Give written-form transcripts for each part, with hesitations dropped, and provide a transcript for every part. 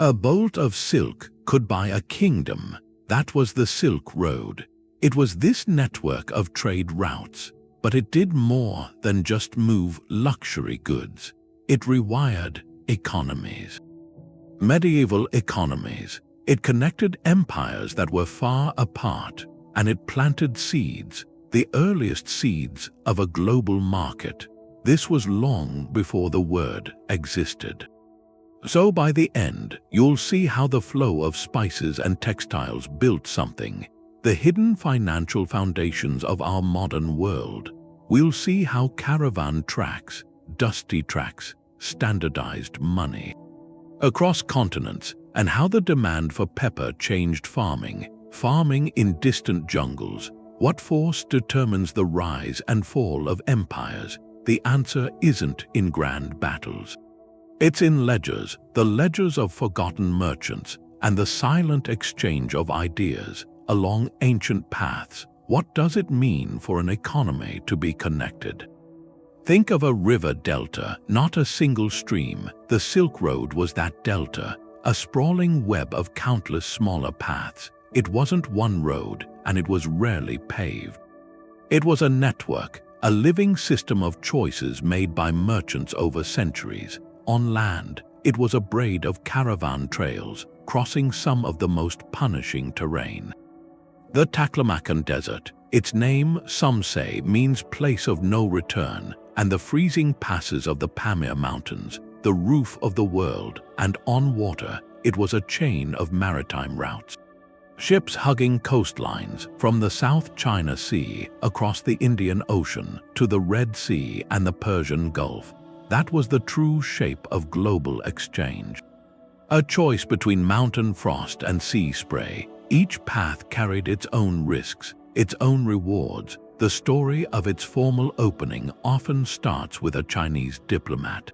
A bolt of silk could buy a kingdom. That was the Silk Road. It was this network of trade routes, but it did more than just move luxury goods. It rewired economies. Medieval economies. It connected empires that were far apart, and it planted seeds, the earliest seeds of a global market. This was long before the word existed. So by the end, you'll see how the flow of spices and textiles built something, the hidden financial foundations of our modern world. We'll see how caravan tracks, dusty tracks, standardized money across continents, and how the demand for pepper changed farming in distant jungles. What force determines the rise and fall of empires? The answer isn't in grand battles. It's in ledgers, the ledgers of forgotten merchants, and the silent exchange of ideas along ancient paths. What does it mean for an economy to be connected? Think of a river delta, not a single stream. The Silk Road was that delta, a sprawling web of countless smaller paths. It wasn't one road, and it was rarely paved. It was a network, a living system of choices made by merchants over centuries. On land, it was a braid of caravan trails, crossing some of the most punishing terrain. The Taklamakan Desert, its name, some say, means place of no return, and the freezing passes of the Pamir Mountains, the roof of the world, and on water, it was a chain of maritime routes. Ships hugging coastlines from the South China Sea across the Indian Ocean to the Red Sea and the Persian Gulf. That was the true shape of global exchange. A choice between mountain frost and sea spray. Each path carried its own risks, its own rewards. The story of its formal opening often starts with a Chinese diplomat.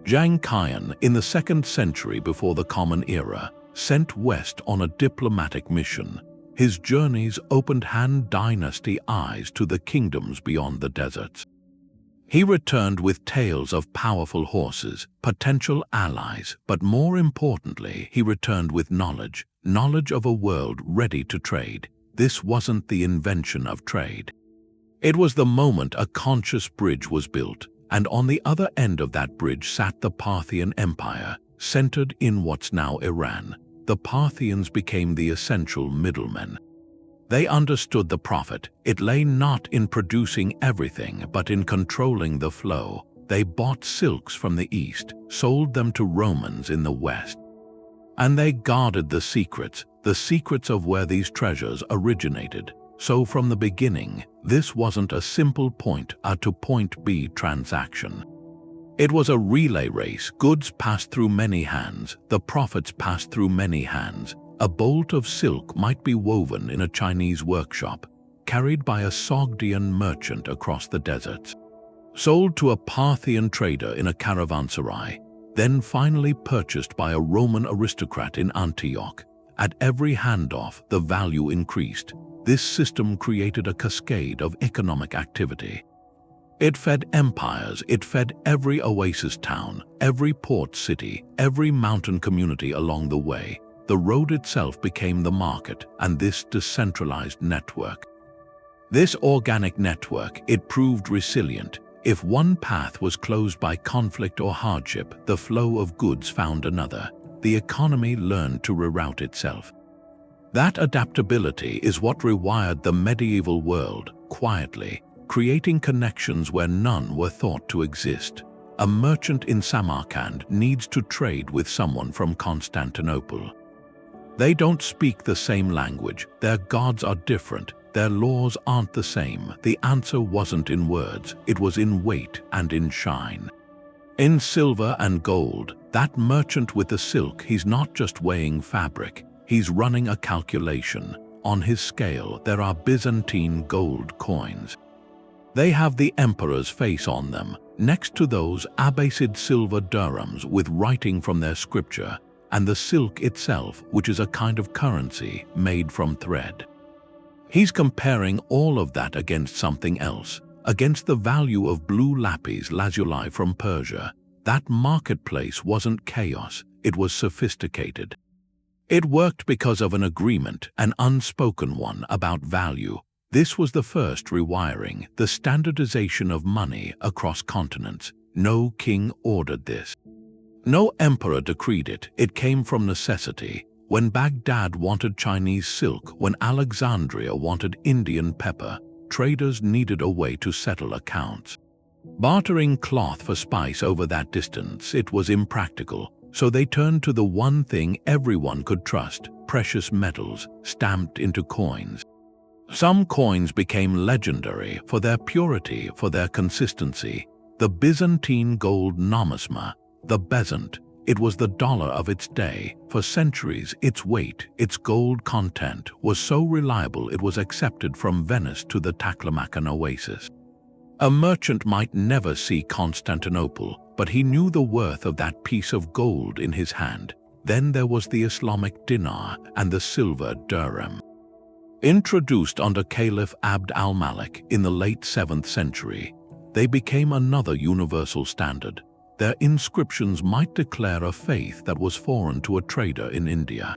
Zhang Qian, in the 2nd century before the Common Era, sent west on a diplomatic mission. His journeys opened Han Dynasty eyes to the kingdoms beyond the deserts. He returned with tales of powerful horses, potential allies, but more importantly, he returned with knowledge of a world ready to trade. This wasn't the invention of trade. It was the moment a conscious bridge was built, and on the other end of that bridge sat the Parthian Empire, centered in what's now Iran. The Parthians became the essential middlemen. They understood the profit. It lay not in producing everything, but in controlling the flow. They bought silks from the east, sold them to Romans in the west. And they guarded the secrets of where these treasures originated. So from the beginning, this wasn't a simple point A to point B transaction. It was a relay race. Goods passed through many hands, the profits passed through many hands. A bolt of silk might be woven in a Chinese workshop, carried by a Sogdian merchant across the deserts, sold to a Parthian trader in a Caravanserai, then finally purchased by a Roman aristocrat in Antioch. At every handoff, the value increased. This system created a cascade of economic activity. It fed empires, it fed every oasis town, every port city, every mountain community along the way. The road itself became the market, and this decentralized network. This organic network, it proved resilient. If one path was closed by conflict or hardship, the flow of goods found another. The economy learned to reroute itself. That adaptability is what rewired the medieval world, quietly, creating connections where none were thought to exist. A merchant in Samarkand needs to trade with someone from Constantinople. They don't speak the same language, their gods are different, their laws aren't the same. The answer wasn't in words, it was in weight and in shine. In silver and gold, that merchant with the silk, he's not just weighing fabric, he's running a calculation. On his scale, there are Byzantine gold coins. They have the emperor's face on them, next to those Abbasid silver dirhams with writing from their scripture, and the silk itself, which is a kind of currency made from thread. He's comparing all of that against something else, against the value of blue lapis lazuli from Persia. That marketplace wasn't chaos, it was sophisticated. It worked because of an agreement, an unspoken one, about value. This was the first rewiring, the standardization of money across continents. No king ordered this. No emperor decreed it. It came from necessity. When Baghdad wanted Chinese silk, when Alexandria wanted Indian pepper, traders needed a way to settle accounts. Bartering cloth for spice over that distance, it was impractical, so they turned to the one thing everyone could trust: precious metals, stamped into coins. Some coins became legendary for their purity, for their consistency. The Byzantine gold nomisma, the bezant, it was the dollar of its day. For centuries, its weight, its gold content, was so reliable it was accepted from Venice to the Taklamakan oasis. A merchant might never see Constantinople, but he knew the worth of that piece of gold in his hand. Then there was the Islamic dinar and the silver dirham. Introduced under Caliph Abd al-Malik in the late 7th century, they became another universal standard. Their inscriptions might declare a faith that was foreign to a trader in India.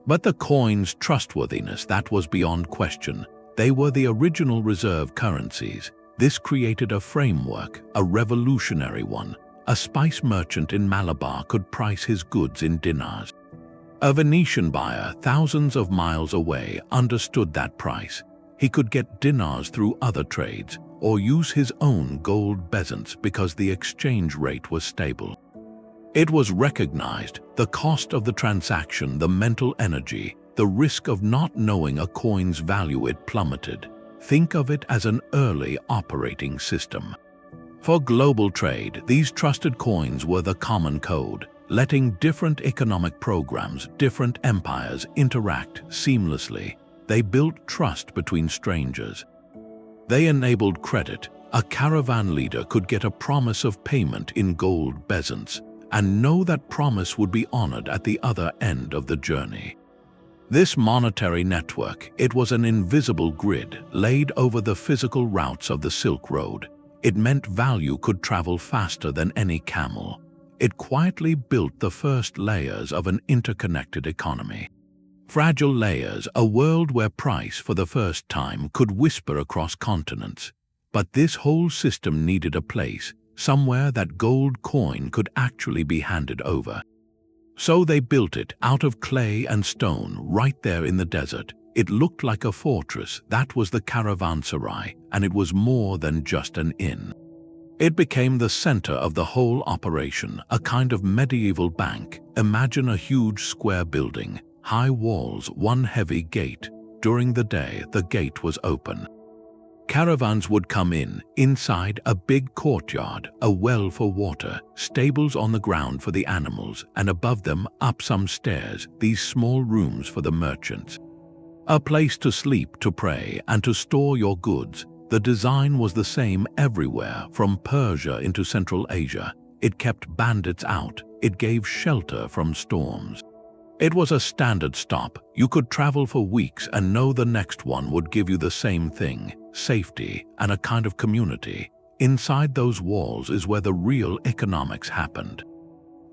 But the coin's trustworthiness, that was beyond question. They were the original reserve currencies. This created a framework, a revolutionary one. A spice merchant in Malabar could price his goods in dinars. A Venetian buyer thousands of miles away understood that price. He could get dinars through other trades, or use his own gold bezants because the exchange rate was stable. It was recognized, the cost of the transaction, the mental energy, the risk of not knowing a coin's value, it plummeted. Think of it as an early operating system. For global trade, these trusted coins were the common code, letting different economic programs, different empires interact seamlessly. They built trust between strangers. They enabled credit. A caravan leader could get a promise of payment in gold bezants and know that promise would be honored at the other end of the journey. This monetary network, it was an invisible grid laid over the physical routes of the Silk Road. It meant value could travel faster than any camel. It quietly built the first layers of an interconnected economy. Fragile layers, a world where price for the first time could whisper across continents. But this whole system needed a place, somewhere that gold coin could actually be handed over. So they built it out of clay and stone right there in the desert. It looked like a fortress. That was the Caravanserai, and it was more than just an inn. It became the center of the whole operation, a kind of medieval bank. Imagine a huge square building, high walls, one heavy gate. During the day, the gate was open. Caravans would come in. Inside, a big courtyard, a well for water, stables on the ground for the animals, and above them, up some stairs, these small rooms for the merchants. A place to sleep, to pray, and to store your goods. The design was the same everywhere, from Persia into Central Asia. It kept bandits out. It gave shelter from storms. It was a standard stop. You could travel for weeks and know the next one would give you the same thing: safety and a kind of community. Inside those walls is where the real economics happened.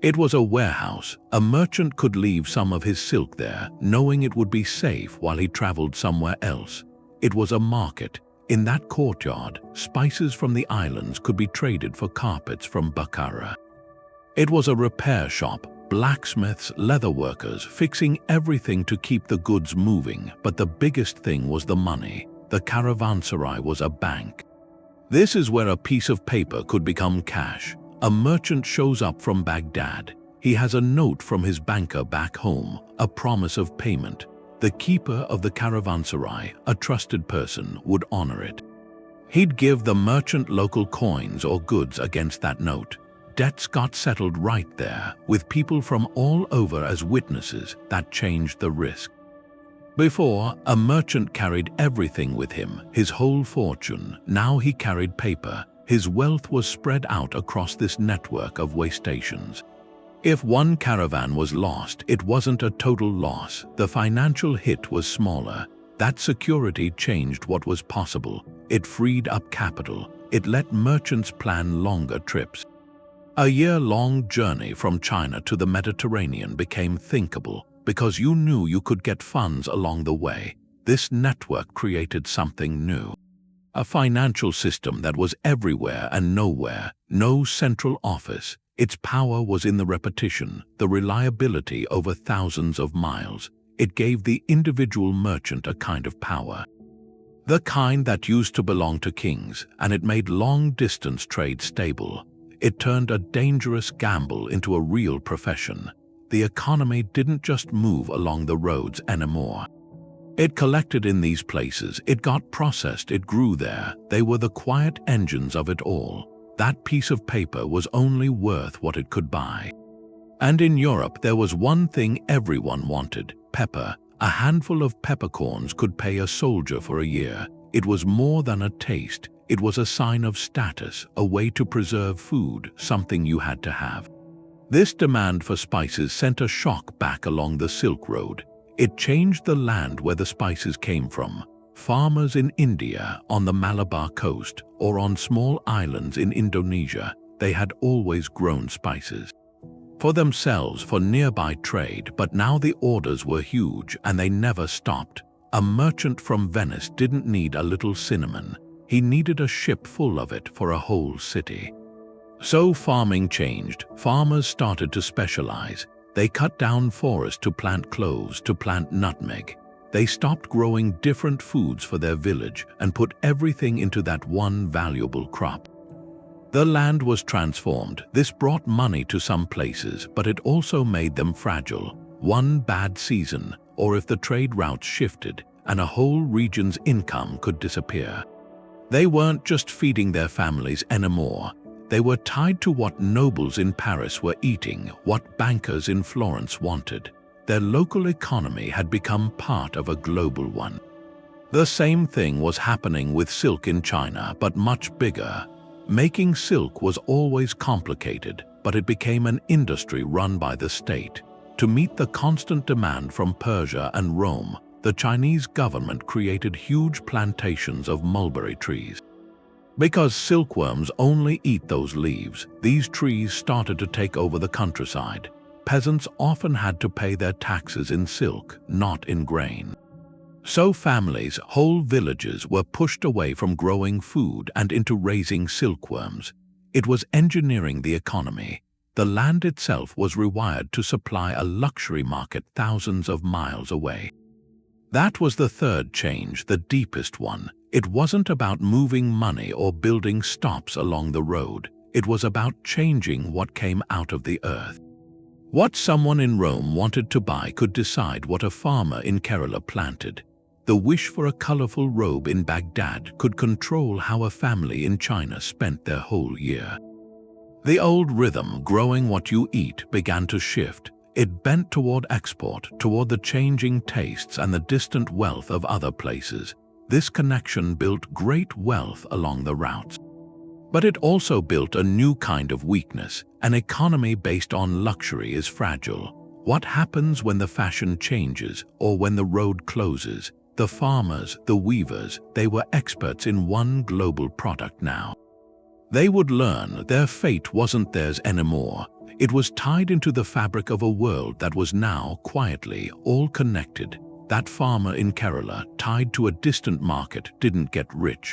It was a warehouse. A merchant could leave some of his silk there, knowing it would be safe while he traveled somewhere else. It was a market. In that courtyard, spices from the islands could be traded for carpets from Bukhara. It was a repair shop. Blacksmiths, leather workers, fixing everything to keep the goods moving. But the biggest thing was the money. The Caravanserai was a bank. This is where a piece of paper could become cash. A merchant shows up from Baghdad. He has a note from his banker back home, a promise of payment. The keeper of the Caravanserai, a trusted person, would honor it. He'd give the merchant local coins or goods against that note. Debts got settled right there, with people from all over as witnesses. That changed the risk. Before, a merchant carried everything with him, his whole fortune. Now he carried paper. His wealth was spread out across this network of way stations. If one caravan was lost, it wasn't a total loss. The financial hit was smaller. That security changed what was possible. It freed up capital. It let merchants plan longer trips. A year-long journey from China to the Mediterranean became thinkable because you knew you could get funds along the way. This network created something new. A financial system that was everywhere and nowhere, no central office. Its power was in the repetition, the reliability over thousands of miles. It gave the individual merchant a kind of power. The kind that used to belong to kings, and it made long-distance trade stable. It turned a dangerous gamble into a real profession. The economy didn't just move along the roads anymore. It collected in these places, it got processed, it grew there. They were the quiet engines of it all. That piece of paper was only worth what it could buy. And in Europe there was one thing everyone wanted: pepper. A handful of peppercorns could pay a soldier for a year. It was more than a taste. It was a sign of status, a way to preserve food, something you had to have. This demand for spices sent a shock back along the Silk Road. It changed the land where the spices came from. Farmers in India, on the Malabar coast, or on small islands in Indonesia, they had always grown spices. For themselves, for nearby trade, but now the orders were huge and they never stopped. A merchant from Venice didn't need a little cinnamon. He needed a ship full of it for a whole city. So farming changed. Farmers started to specialize. They cut down forests to plant cloves, to plant nutmeg. They stopped growing different foods for their village and put everything into that one valuable crop. The land was transformed. This brought money to some places, but it also made them fragile. One bad season, or if the trade routes shifted, and a whole region's income could disappear. They weren't just feeding their families anymore. They were tied to what nobles in Paris were eating, what bankers in Florence wanted. Their local economy had become part of a global one. The same thing was happening with silk in China, but much bigger. Making silk was always complicated, but it became an industry run by the state. To meet the constant demand from Persia and Rome, the Chinese government created huge plantations of mulberry trees. Because silkworms only eat those leaves, these trees started to take over the countryside. Peasants often had to pay their taxes in silk, not in grain. So families, whole villages, were pushed away from growing food and into raising silkworms. It was engineering the economy. The land itself was rewired to supply a luxury market thousands of miles away. That was the third change, the deepest one. It wasn't about moving money or building stops along the road. It was about changing what came out of the earth. What someone in Rome wanted to buy could decide what a farmer in Kerala planted. The wish for a colorful robe in Baghdad could control how a family in China spent their whole year. The old rhythm, growing what you eat, began to shift. It bent toward export, toward the changing tastes and the distant wealth of other places. This connection built great wealth along the routes. But it also built a new kind of weakness. An economy based on luxury is fragile. What happens when the fashion changes or when the road closes? The farmers, the weavers, they were experts in one global product now. They would learn their fate wasn't theirs anymore. It was tied into the fabric of a world that was now, quietly, all connected. That farmer in Kerala, tied to a distant market, didn't get rich.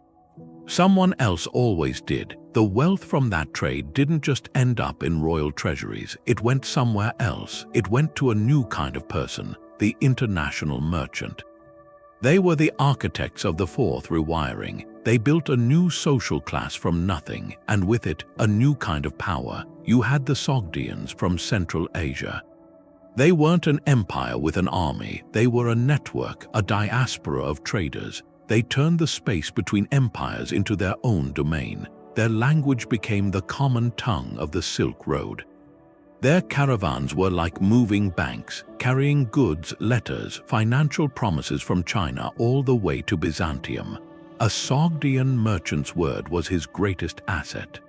Someone else always did. The wealth from that trade didn't just end up in royal treasuries. It went somewhere else. It went to a new kind of person, the international merchant. They were the architects of the fourth rewiring. They built a new social class from nothing, and with it, a new kind of power. You had the Sogdians from Central Asia. They weren't an empire with an army. They were a network, a diaspora of traders. They turned the space between empires into their own domain. Their language became the common tongue of the Silk Road. Their caravans were like moving banks, carrying goods, letters, financial promises from China all the way to Byzantium. A Sogdian merchant's word was his greatest asset.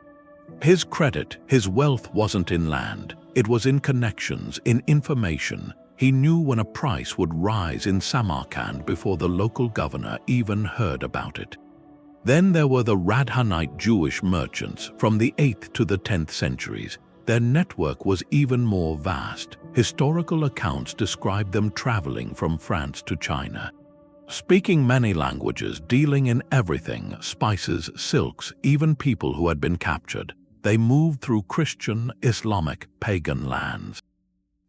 His credit, his wealth wasn't in land. It was in connections, in information. He knew when a price would rise in Samarkand before the local governor even heard about it. Then there were the Radhanite Jewish merchants from the 8th to the 10th centuries. their network was even more vast. Historical accounts describe them traveling from France to China, speaking many languages, dealing in everything, spices, silks, even people who had been captured. They moved through Christian, Islamic, pagan lands,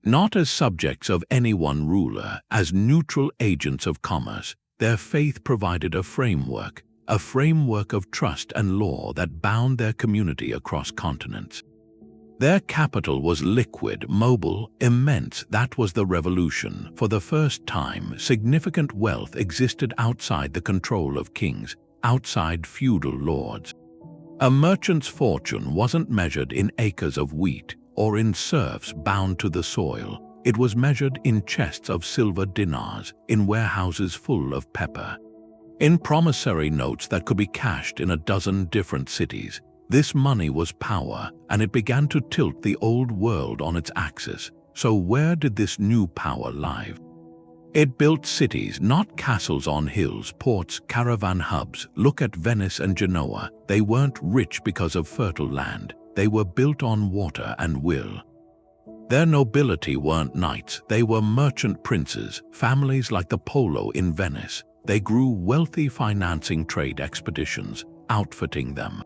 not as subjects of any one ruler, as neutral agents of commerce. Their faith provided a framework of trust and law that bound their community across continents. Their capital was liquid, mobile, immense. That was the revolution. For the first time, significant wealth existed outside the control of kings, outside feudal lords. A merchant's fortune wasn't measured in acres of wheat or in serfs bound to the soil. It was measured in chests of silver dinars, in warehouses full of pepper, in promissory notes that could be cashed in a dozen different cities. This money was power, and it began to tilt the old world on its axis. So where did this new power lie? It built cities, not castles on hills, ports, caravan hubs. Look at Venice and Genoa. They weren't rich because of fertile land. They were built on water and will. Their nobility weren't knights. They were merchant princes, families like the Polo in Venice. They grew wealthy financing trade expeditions, outfitting them.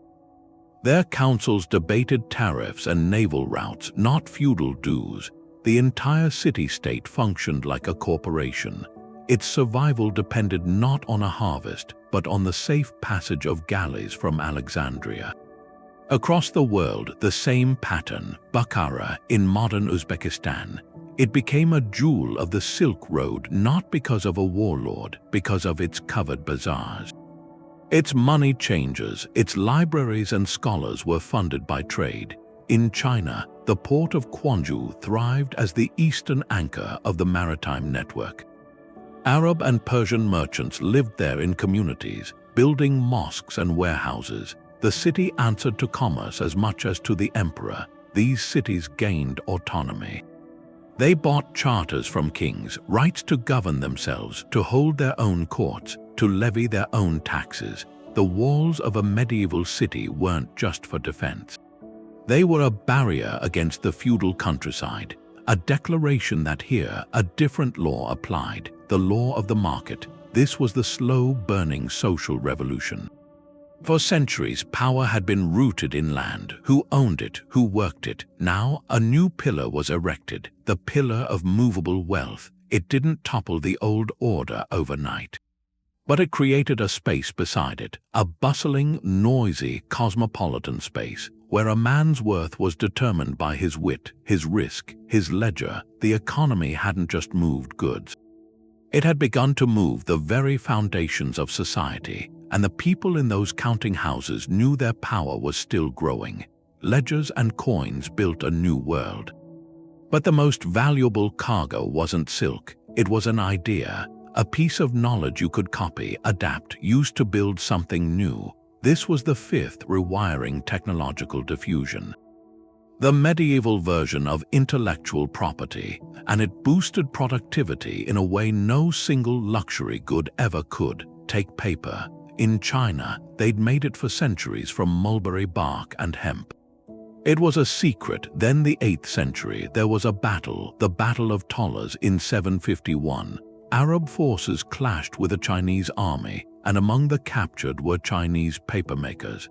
Their councils debated tariffs and naval routes, not feudal dues. The entire city-state functioned like a corporation. Its survival depended not on a harvest, but on the safe passage of galleys from Alexandria. Across the world, the same pattern, Bukhara in modern Uzbekistan. It became a jewel of the Silk Road, not because of a warlord, because of its covered bazaars. Its money changers, its libraries and scholars were funded by trade. In China, the port of Quanzhou thrived as the eastern anchor of the maritime network. Arab and Persian merchants lived there in communities, building mosques and warehouses. The city answered to commerce as much as to the emperor. These cities gained autonomy. They bought charters from kings, rights to govern themselves, to hold their own courts, to levy their own taxes. The walls of a medieval city weren't just for defense. They were a barrier against the feudal countryside, a declaration that here a different law applied, the law of the market. This was the slow-burning social revolution. For centuries, power had been rooted in land. Who owned it? Who worked it? Now, a new pillar was erected, the pillar of movable wealth. It didn't topple the old order overnight, but it created a space beside it, a bustling, noisy, cosmopolitan space, where a man's worth was determined by his wit, his risk, his ledger. The economy hadn't just moved goods. It had begun to move the very foundations of society, and the people in those counting houses knew their power was still growing. Ledgers and coins built a new world. But the most valuable cargo wasn't silk. It was an idea, a piece of knowledge you could copy, adapt, use to build something new. This was the fifth rewiring technological diffusion, the medieval version of intellectual property, and it boosted productivity in a way no single luxury good ever could. Take paper. In China, they'd made it for centuries from mulberry bark and hemp. It was a secret. Then the 8th century, there was a battle, the Battle of Tollas in 751. Arab forces clashed with a Chinese army, and among the captured were Chinese papermakers.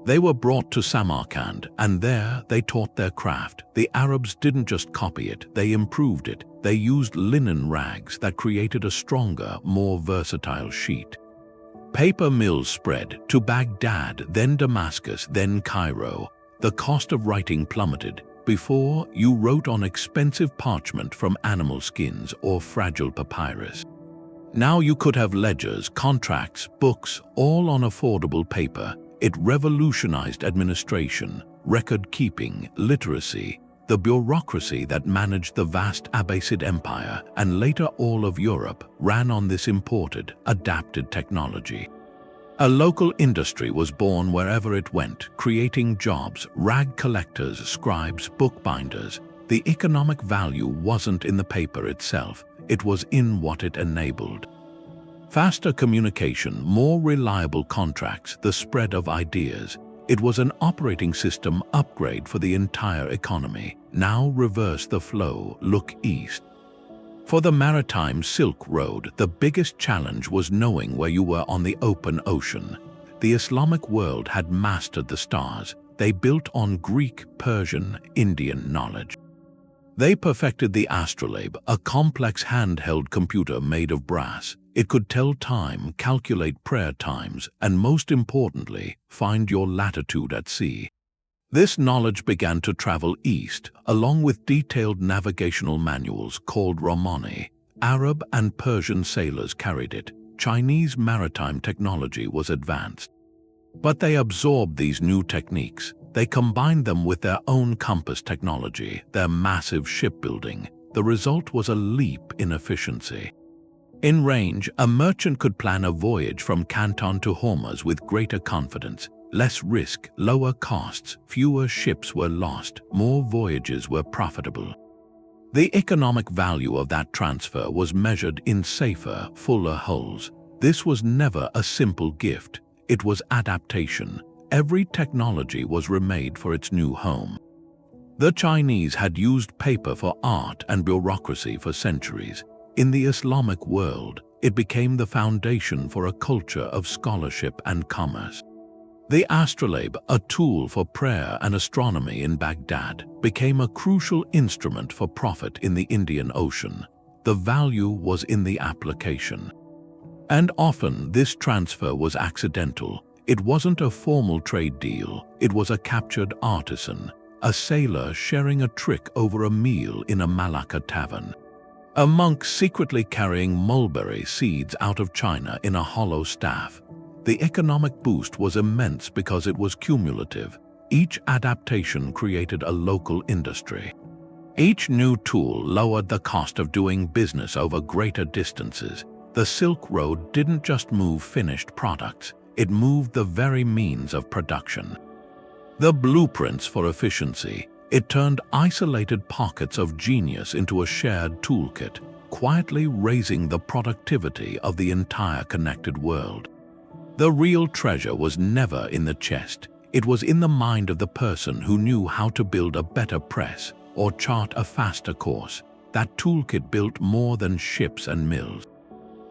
They were brought to Samarkand, and there they taught their craft. The Arabs didn't just copy it, they improved it. They used linen rags that created a stronger, more versatile sheet. Paper mills spread to Baghdad, then Damascus, then Cairo. The cost of writing plummeted. Before, you wrote on expensive parchment from animal skins or fragile papyrus. Now you could have ledgers, contracts, books, all on affordable paper. It revolutionized administration, record-keeping, literacy, the bureaucracy that managed the vast Abbasid Empire, and later all of Europe, ran on this imported, adapted technology. A local industry was born wherever it went, creating jobs, rag collectors, scribes, bookbinders. The economic value wasn't in the paper itself, it was in what it enabled. Faster communication, more reliable contracts, the spread of ideas. It was an operating system upgrade for the entire economy. Now reverse the flow, look east. For the Maritime Silk Road, the biggest challenge was knowing where you were on the open ocean. The Islamic world had mastered the stars. They built on Greek, Persian, Indian knowledge. They perfected the astrolabe, a complex handheld computer made of brass. It could tell time, calculate prayer times, and most importantly, find your latitude at sea. This knowledge began to travel east, along with detailed navigational manuals called Romani. Arab and Persian sailors carried it. Chinese maritime technology was advanced. But they absorbed these new techniques. They combined them with their own compass technology, their massive shipbuilding. The result was a leap in efficiency. In range, a merchant could plan a voyage from Canton to Hormuz with greater confidence. Less risk, lower costs, fewer ships were lost, more voyages were profitable. The economic value of that transfer was measured in safer, fuller hulls. This was never a simple gift. It was adaptation. Every technology was remade for its new home. The Chinese had used paper for art and bureaucracy for centuries. In the Islamic world, it became the foundation for a culture of scholarship and commerce. The astrolabe, a tool for prayer and astronomy in Baghdad, became a crucial instrument for profit in the Indian Ocean. The value was in the application. And often this transfer was accidental. It wasn't a formal trade deal. It was a captured artisan, a sailor sharing a trick over a meal in a Malacca tavern, a monk secretly carrying mulberry seeds out of China in a hollow staff. The economic boost was immense because it was cumulative. Each adaptation created a local industry. Each new tool lowered the cost of doing business over greater distances. The Silk Road didn't just move finished products, it moved the very means of production. The blueprints for efficiency. It turned isolated pockets of genius into a shared toolkit, quietly raising the productivity of the entire connected world. The real treasure was never in the chest. It was in the mind of the person who knew how to build a better press or chart a faster course. That toolkit built more than ships and mills.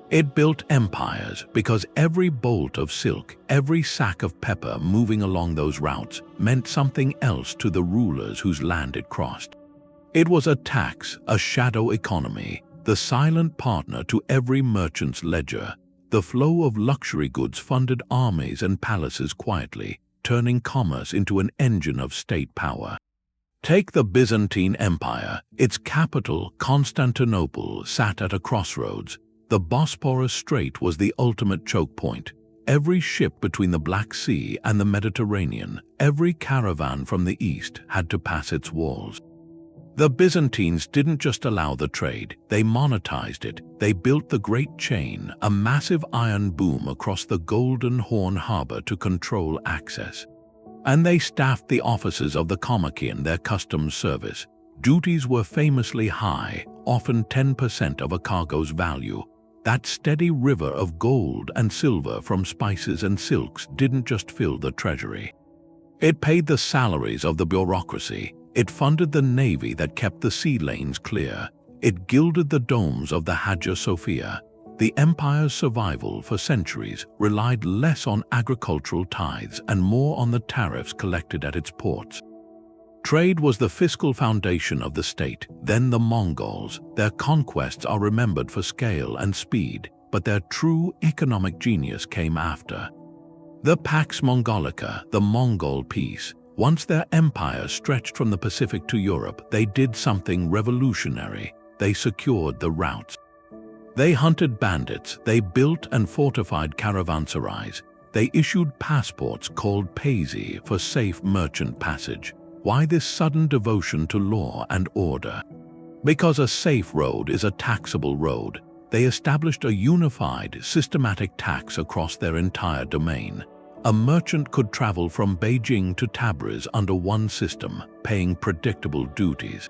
It built empires because every bolt of silk, every sack of pepper moving along those routes meant something else to the rulers whose land it crossed. It was a tax, a shadow economy, the silent partner to every merchant's ledger. The flow of luxury goods funded armies and palaces quietly, turning commerce into an engine of state power. Take the Byzantine Empire. Its capital, Constantinople, sat at a crossroads. The Bosporus Strait was the ultimate choke point. Every ship between the Black Sea and the Mediterranean, every caravan from the east had to pass its walls. The Byzantines didn't just allow the trade, they monetized it. They built the Great Chain, a massive iron boom across the Golden Horn Harbor to control access. And they staffed the offices of the Komakian, their customs service. Duties were famously high, often 10% of a cargo's value. That steady river of gold and silver from spices and silks didn't just fill the treasury. It paid the salaries of the bureaucracy. It funded the navy that kept the sea lanes clear. It gilded the domes of the Hagia Sophia. The empire's survival for centuries relied less on agricultural tithes and more on the tariffs collected at its ports. Trade was the fiscal foundation of the state. Then the Mongols. Their conquests are remembered for scale and speed, but their true economic genius came after. The Pax Mongolica, the Mongol peace. Once their empire stretched from the Pacific to Europe, they did something revolutionary. They secured the routes. They hunted bandits, they built and fortified caravanserais. They issued passports called paisi for safe merchant passage. Why this sudden devotion to law and order? Because a safe road is a taxable road. They established a unified, systematic tax across their entire domain. A merchant could travel from Beijing to Tabriz under one system, paying predictable duties.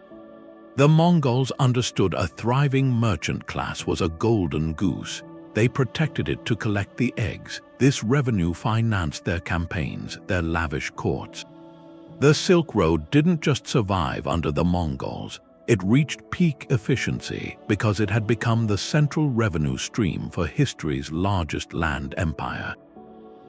The Mongols understood a thriving merchant class was a golden goose. They protected it to collect the eggs. This revenue financed their campaigns, their lavish courts. The Silk Road didn't just survive under the Mongols. It reached peak efficiency because it had become the central revenue stream for history's largest land empire.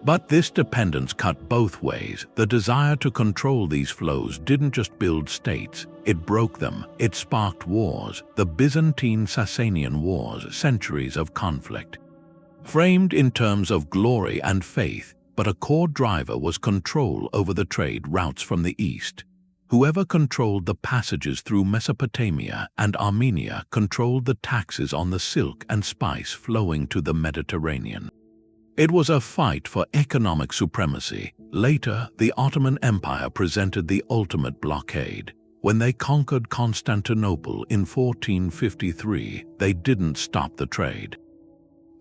But this dependence cut both ways. The desire to control these flows didn't just build states, it broke them. It sparked wars, the Byzantine-Sasanian Wars, centuries of conflict. Framed in terms of glory and faith, but a core driver was control over the trade routes from the east. Whoever controlled the passages through Mesopotamia and Armenia controlled the taxes on the silk and spice flowing to the Mediterranean. It was a fight for economic supremacy. Later, the Ottoman Empire presented the ultimate blockade. When they conquered Constantinople in 1453, they didn't stop the trade.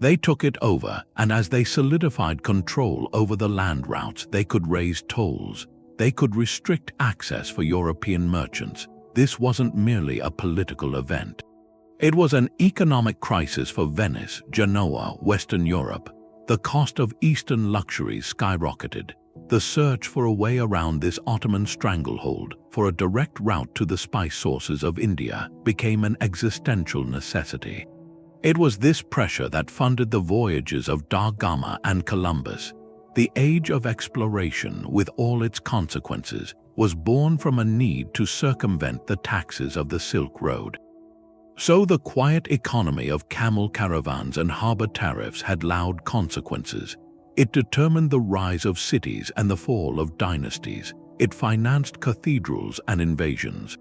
They took it over, and as they solidified control over the land routes, they could raise tolls. They could restrict access for European merchants. This wasn't merely a political event. It was an economic crisis for Venice, Genoa, Western Europe. The cost of Eastern luxuries skyrocketed. The search for a way around this Ottoman stranglehold, for a direct route to the spice sources of India, became an existential necessity. It was this pressure that funded the voyages of Da Gama and Columbus. The age of exploration, with all its consequences, was born from a need to circumvent the taxes of the Silk Road. So the quiet economy of camel caravans and harbor tariffs had loud consequences. It determined the rise of cities and the fall of dynasties. It financed cathedrals and invasions.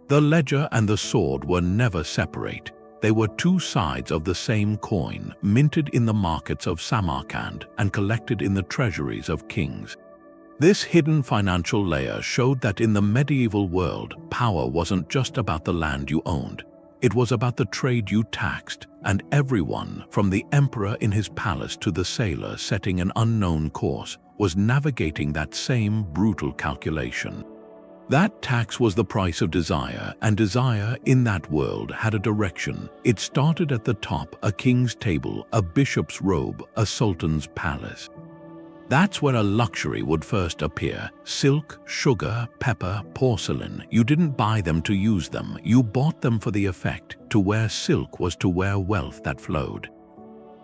The ledger and the sword were never separate. They were two sides of the same coin, minted in the markets of Samarkand and collected in the treasuries of kings. This hidden financial layer showed that in the medieval world, power wasn't just about the land you owned. It was about the trade you taxed, and everyone, from the emperor in his palace to the sailor setting an unknown course, was navigating that same brutal calculation. That tax was the price of desire, and desire in that world had a direction. It started at the top, a king's table, a bishop's robe, a sultan's palace. That's where a luxury would first appear. Silk, sugar, pepper, porcelain. You didn't buy them to use them, you bought them for the effect. To wear silk was to wear wealth that flowed.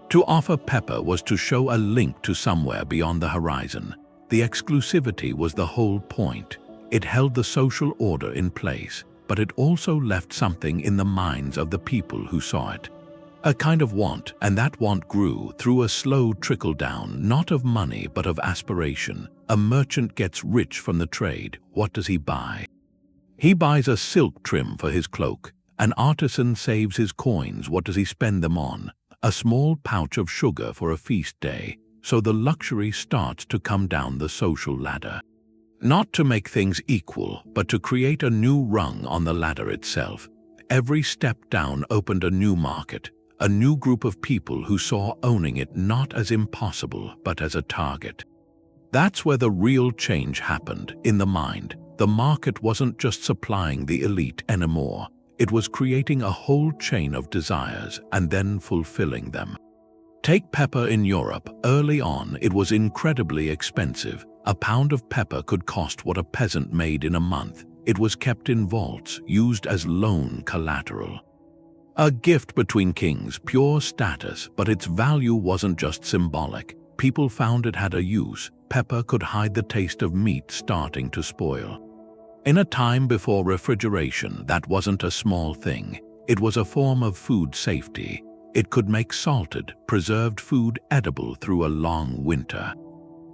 To offer pepper was to show a link to somewhere beyond the horizon. The exclusivity was the whole point. It held the social order in place, but it also left something in the minds of the people who saw it. A kind of want, and that want grew through a slow trickle-down, not of money but of aspiration. A merchant gets rich from the trade. What does he buy? He buys a silk trim for his cloak. An artisan saves his coins. What does he spend them on? A small pouch of sugar for a feast day. So the luxury starts to come down the social ladder. Not to make things equal, but to create a new rung on the ladder itself. Every step down opened a new market, a new group of people who saw owning it not as impossible, but as a target. That's where the real change happened, in the mind. The market wasn't just supplying the elite anymore. It was creating a whole chain of desires and then fulfilling them. Take pepper in Europe. Early on, it was incredibly expensive. A pound of pepper could cost what a peasant made in a month. It was kept in vaults, used as loan collateral. A gift between kings, pure status, but its value wasn't just symbolic. People found it had a use. Pepper could hide the taste of meat starting to spoil. In a time before refrigeration, that wasn't a small thing. It was a form of food safety. It could make salted, preserved food edible through a long winter.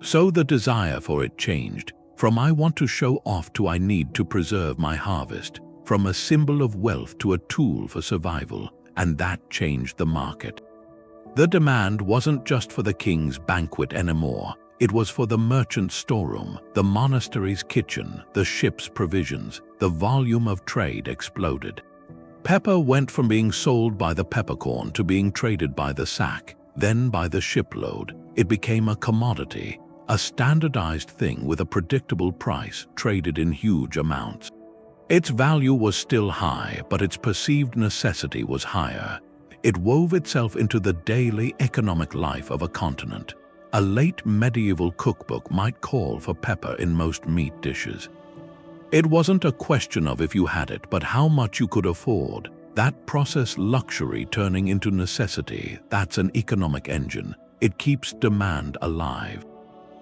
So the desire for it changed, from I want to show off to I need to preserve my harvest, from a symbol of wealth to a tool for survival, and that changed the market. The demand wasn't just for the king's banquet anymore. It was for the merchant's storeroom, the monastery's kitchen, the ship's provisions. The volume of trade exploded. Pepper went from being sold by the peppercorn to being traded by the sack, then by the shipload. It became a commodity, a standardized thing with a predictable price, traded in huge amounts. Its value was still high, but its perceived necessity was higher. It wove itself into the daily economic life of a continent. A late medieval cookbook might call for pepper in most meat dishes. It wasn't a question of if you had it, but how much you could afford. That process, luxury turning into necessity, that's an economic engine. It keeps demand alive.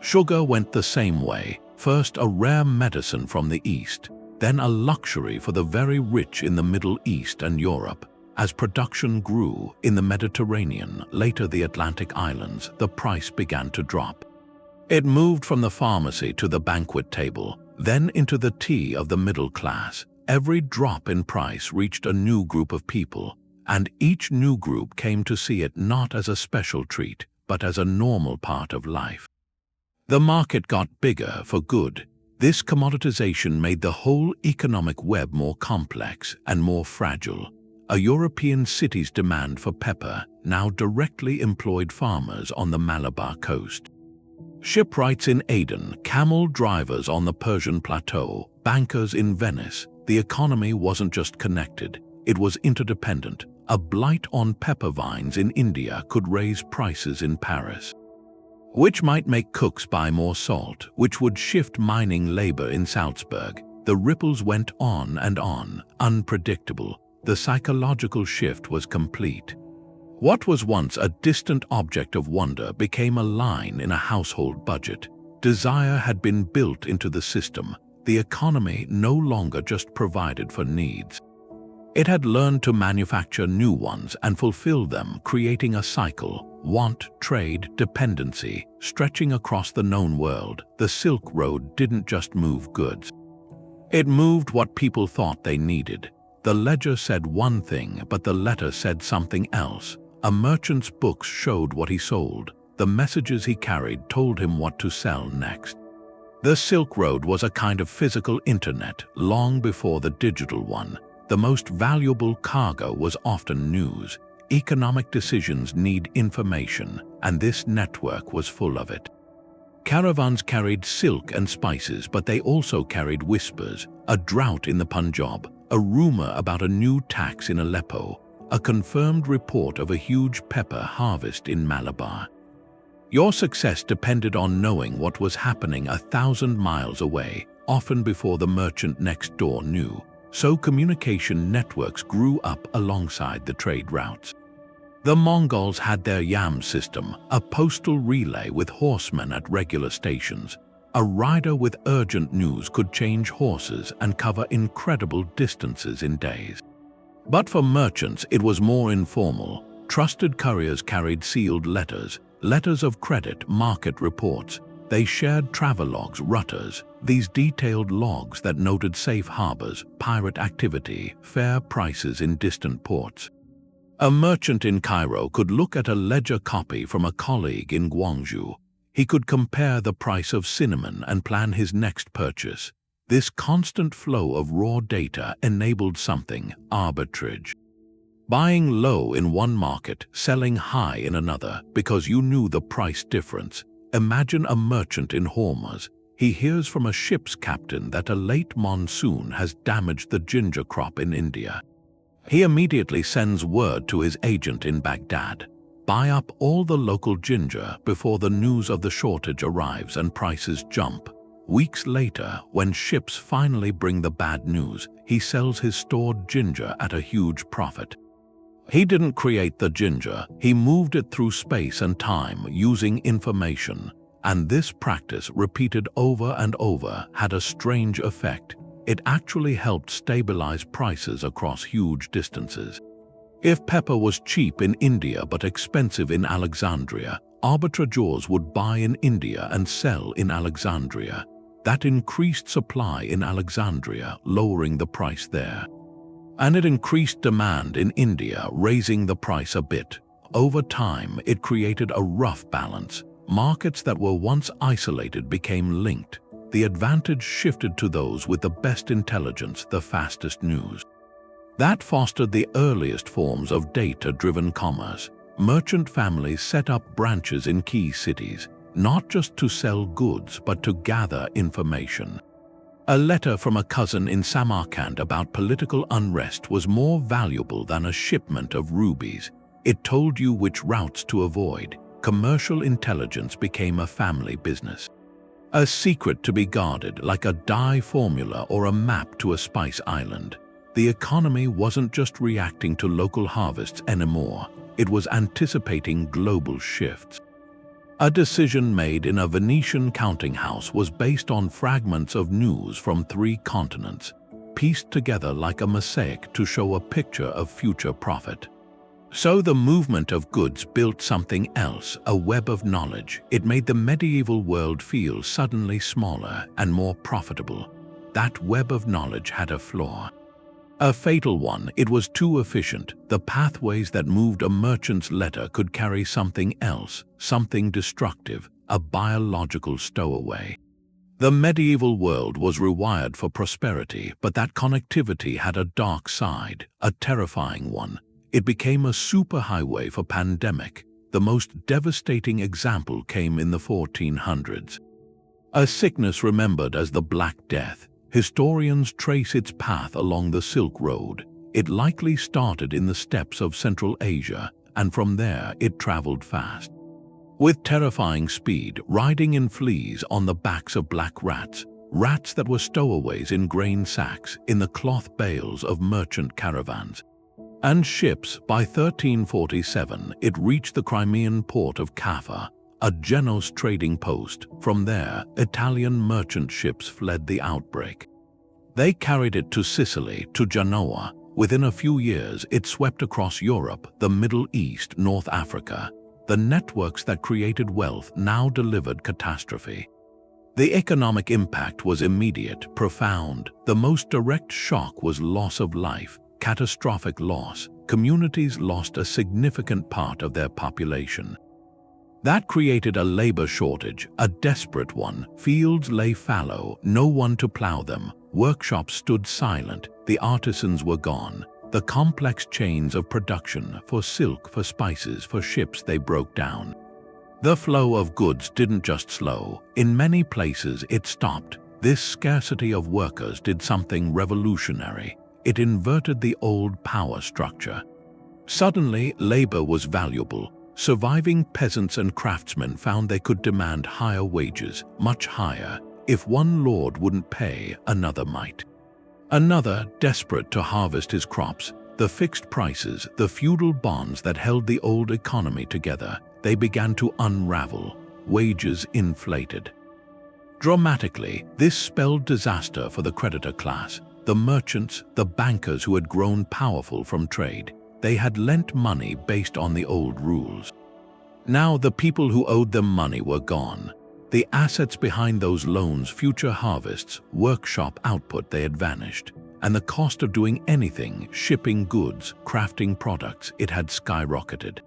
Sugar went the same way. First a rare medicine from the East, then a luxury for the very rich in the Middle East and Europe. As production grew in the Mediterranean, later the Atlantic islands, the price began to drop. It moved from the pharmacy to the banquet table, then into the tea of the middle class. Every drop in price reached a new group of people, and each new group came to see it not as a special treat, but as a normal part of life. The market got bigger for good. This commoditization made the whole economic web more complex and more fragile. A European city's demand for pepper now directly employed farmers on the Malabar coast. Shipwrights in Aden, camel drivers on the Persian plateau, bankers in Venice. The economy wasn't just connected, it was interdependent. A blight on pepper vines in India could raise prices in Paris, which might make cooks buy more salt, which would shift mining labor in Salzburg. The ripples went on and on, unpredictable. The psychological shift was complete. What was once a distant object of wonder became a line in a household budget. Desire had been built into the system. The economy no longer just provided for needs. It had learned to manufacture new ones and fulfill them, creating a cycle: want, trade, dependency, stretching across the known world. The Silk Road didn't just move goods. It moved what people thought they needed. The ledger said one thing, but the letter said something else. A merchant's books showed what he sold. The messages he carried told him what to sell next. The Silk Road was a kind of physical internet long before the digital one. The most valuable cargo was often news. Economic decisions need information, and this network was full of it. Caravans carried silk and spices, but they also carried whispers: a drought in the Punjab, a rumor about a new tax in Aleppo, a confirmed report of a huge pepper harvest in Malabar. Your success depended on knowing what was happening 1,000 miles away, often before the merchant next door knew. So communication networks grew up alongside the trade routes. The Mongols had their yam system, a postal relay with horsemen at regular stations. A rider with urgent news could change horses and cover incredible distances in days. But for merchants, it was more informal. Trusted couriers carried sealed letters, letters of credit, market reports. They shared travelogues, rutters, these detailed logs that noted safe harbors, pirate activity, fair prices in distant ports. A merchant in Cairo could look at a ledger copy from a colleague in Guangzhou. He could compare the price of cinnamon and plan his next purchase. This constant flow of raw data enabled something: arbitrage. Buying low in one market, selling high in another, because you knew the price difference. Imagine a merchant in Hormuz. He hears from a ship's captain that a late monsoon has damaged the ginger crop in India. He immediately sends word to his agent in Baghdad: buy up all the local ginger before the news of the shortage arrives and prices jump. Weeks later, when ships finally bring the bad news, he sells his stored ginger at a huge profit. He didn't create the ginger, he moved it through space and time using information. And this practice, repeated over and over, had a strange effect. It actually helped stabilize prices across huge distances. If pepper was cheap in India but expensive in Alexandria, arbitrageurs would buy in India and sell in Alexandria. That increased supply in Alexandria, lowering the price there. And it increased demand in India, raising the price a bit. Over time, it created a rough balance. Markets that were once isolated became linked. The advantage shifted to those with the best intelligence, the fastest news. That fostered the earliest forms of data-driven commerce. Merchant families set up branches in key cities, not just to sell goods, but to gather information. A letter from a cousin in Samarkand about political unrest was more valuable than a shipment of rubies. It told you which routes to avoid. Commercial intelligence became a family business. A secret to be guarded, like a dye formula or a map to a spice island. The economy wasn't just reacting to local harvests anymore. It was anticipating global shifts. A decision made in a Venetian counting house was based on fragments of news from 3 continents, pieced together like a mosaic to show a picture of future profit. So the movement of goods built something else, a web of knowledge. It made the medieval world feel suddenly smaller and more profitable. That web of knowledge had a flaw. A fatal one. It was too efficient. The pathways that moved a merchant's letter could carry something else, something destructive, a biological stowaway. The medieval world was rewired for prosperity, but that connectivity had a dark side, a terrifying one. It became a superhighway for pandemic. The most devastating example came in the 1400s. A sickness remembered as the Black Death. Historians trace its path along the Silk Road. It likely started in the steppes of Central Asia, and from there it traveled fast. With terrifying speed, riding in fleas on the backs of black rats, rats that were stowaways in grain sacks, in the cloth bales of merchant caravans. And ships. By 1347, it reached the Crimean port of Kaffa, a Genoa's trading post. From there, Italian merchant ships fled the outbreak. They carried it to Sicily, to Genoa. Within a few years, it swept across Europe, the Middle East, North Africa. The networks that created wealth now delivered catastrophe. The economic impact was immediate, profound. The most direct shock was loss of life, catastrophic loss. Communities lost a significant part of their population. That created a labor shortage, a desperate one. Fields lay fallow, no one to plow them. Workshops stood silent, the artisans were gone. The complex chains of production, for silk, for spices, for ships, they broke down. The flow of goods didn't just slow. In many places it stopped. This scarcity of workers did something revolutionary. It inverted the old power structure. Suddenly, labor was valuable. Surviving peasants and craftsmen found they could demand higher wages, much higher. If one lord wouldn't pay, another might. Another, desperate to harvest his crops. The fixed prices, the feudal bonds that held the old economy together, they began to unravel. Wages inflated. Dramatically, this spelled disaster for the creditor class. The merchants, the bankers who had grown powerful from trade. They had lent money based on the old rules. Now the people who owed them money were gone. The assets behind those loans, future harvests, workshop output, they had vanished. And the cost of doing anything, shipping goods, crafting products, it had skyrocketed.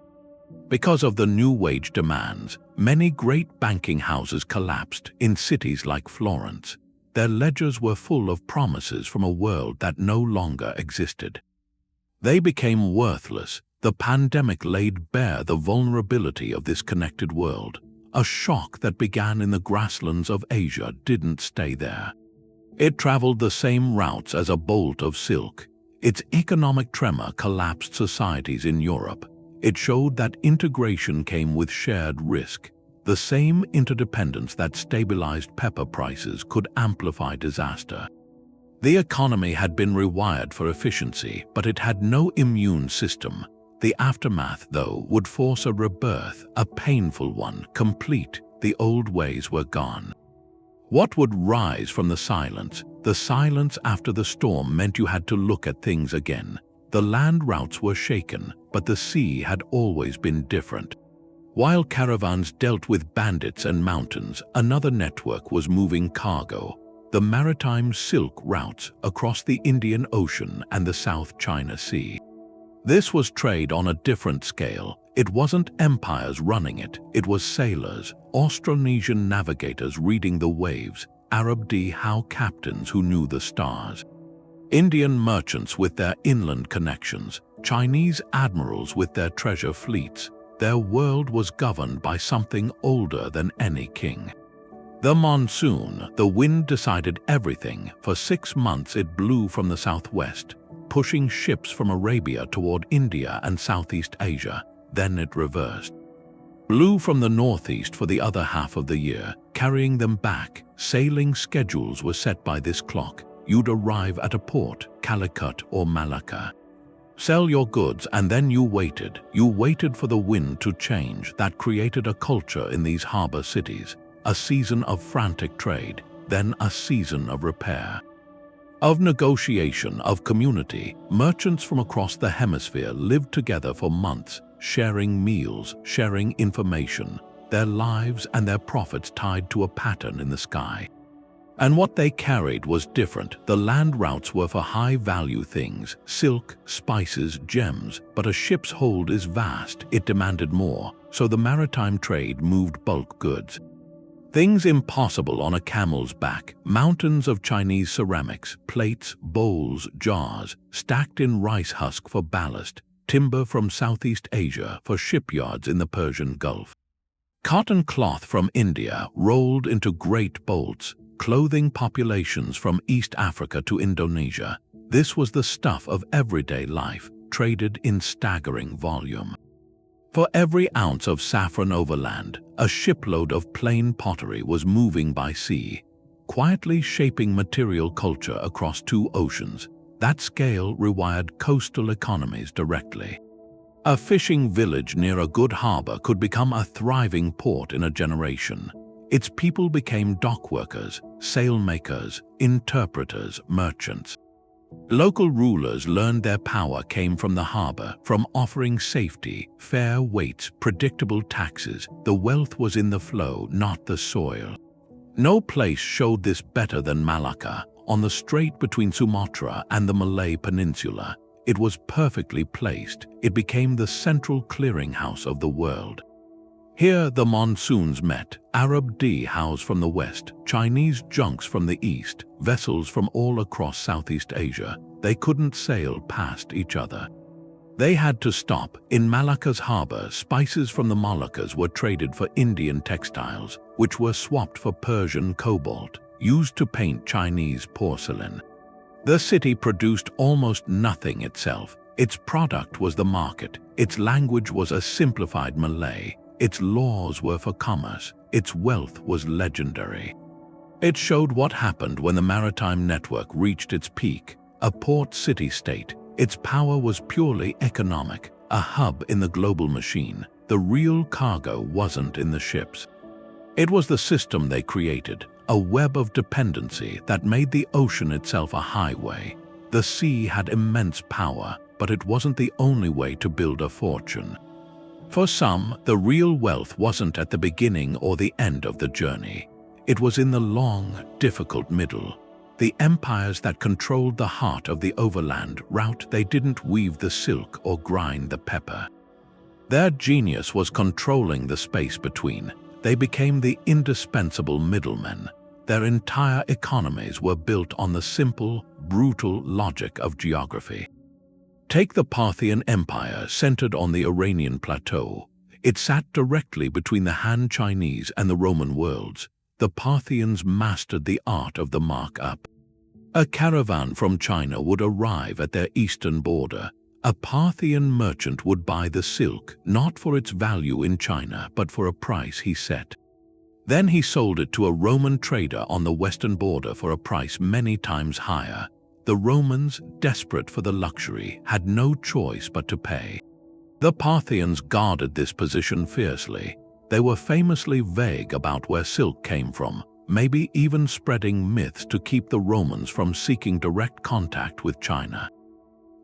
Because of the new wage demands, many great banking houses collapsed in cities like Florence. Their ledgers were full of promises from a world that no longer existed. They became worthless. The pandemic laid bare the vulnerability of this connected world. A shock that began in the grasslands of Asia didn't stay there. It traveled the same routes as a bolt of silk. Its economic tremor collapsed societies in Europe. It showed that integration came with shared risk. The same interdependence that stabilized pepper prices could amplify disaster. The economy had been rewired for efficiency, but it had no immune system. The aftermath, though, would force a rebirth, a painful one, complete. The old ways were gone. What would rise from the silence? The silence after the storm meant you had to look at things again. The land routes were shaken, but the sea had always been different. While caravans dealt with bandits and mountains, another network was moving cargo. The maritime silk routes across the Indian Ocean and the South China Sea. This was trade on a different scale. It wasn't empires running it, it was sailors, Austronesian navigators reading the waves, Arab dhow captains who knew the stars. Indian merchants with their inland connections, Chinese admirals with their treasure fleets. Their world was governed by something older than any king. The monsoon, the wind decided everything. For 6 months it blew from the southwest. pushing ships from Arabia toward India and Southeast Asia. Then it reversed. Blew from the northeast for the other half of the year, carrying them back. Sailing schedules were set by this clock. You'd arrive at a port, Calicut or Malacca. Sell your goods, and then you waited. You waited for the wind to change. That created a culture in these harbor cities. A season of frantic trade, then a season of repair. Of negotiation, of community. Merchants from across the hemisphere lived together for months, sharing meals, sharing information, their lives and their profits tied to a pattern in the sky. And what they carried was different. The land routes were for high-value things, silk, spices, gems, but a ship's hold is vast. It demanded more, so the maritime trade moved bulk goods. Things impossible on a camel's back, mountains of Chinese ceramics, plates, bowls, jars, stacked in rice husk for ballast, timber from Southeast Asia for shipyards in the Persian Gulf. Cotton cloth from India rolled into great bolts, clothing populations from East Africa to Indonesia. This was the stuff of everyday life, traded in staggering volume. For every ounce of saffron overland, a shipload of plain pottery was moving by sea, quietly shaping material culture across 2 oceans. That scale rewired coastal economies directly. A fishing village near a good harbor could become a thriving port in a generation. Its people became dock workers, sailmakers, interpreters, merchants. Local rulers learned their power came from the harbor, from offering safety, fair weights, predictable taxes. The wealth was in the flow, not the soil. No place showed this better than Malacca, on the strait between Sumatra and the Malay Peninsula. It was perfectly placed. It became the central clearinghouse of the world. Here the monsoons met, Arab dhows from the west, Chinese junks from the east, vessels from all across Southeast Asia. They couldn't sail past each other. They had to stop. In Malacca's harbor, spices from the Moluccas were traded for Indian textiles, which were swapped for Persian cobalt, used to paint Chinese porcelain. The city produced almost nothing itself. Its product was the market. Its language was a simplified Malay. Its laws were for commerce. Its wealth was legendary. It showed what happened when the maritime network reached its peak, a port city-state. Its power was purely economic, a hub in the global machine. The real cargo wasn't in the ships. It was the system they created, a web of dependency that made the ocean itself a highway. The sea had immense power, but it wasn't the only way to build a fortune. For some, the real wealth wasn't at the beginning or the end of the journey. It was in the long, difficult middle. The empires that controlled the heart of the overland route, they didn't weave the silk or grind the pepper. Their genius was controlling the space between. They became the indispensable middlemen. Their entire economies were built on the simple, brutal logic of geography. Take the Parthian Empire, centered on the Iranian plateau. It sat directly between the Han Chinese and the Roman worlds. The Parthians mastered the art of the mark-up. A caravan from China would arrive at their eastern border. A Parthian merchant would buy the silk, not for its value in China, but for a price he set. Then he sold it to a Roman trader on the western border for a price many times higher. The Romans, desperate for the luxury, had no choice but to pay. The Parthians guarded this position fiercely. They were famously vague about where silk came from, maybe even spreading myths to keep the Romans from seeking direct contact with China.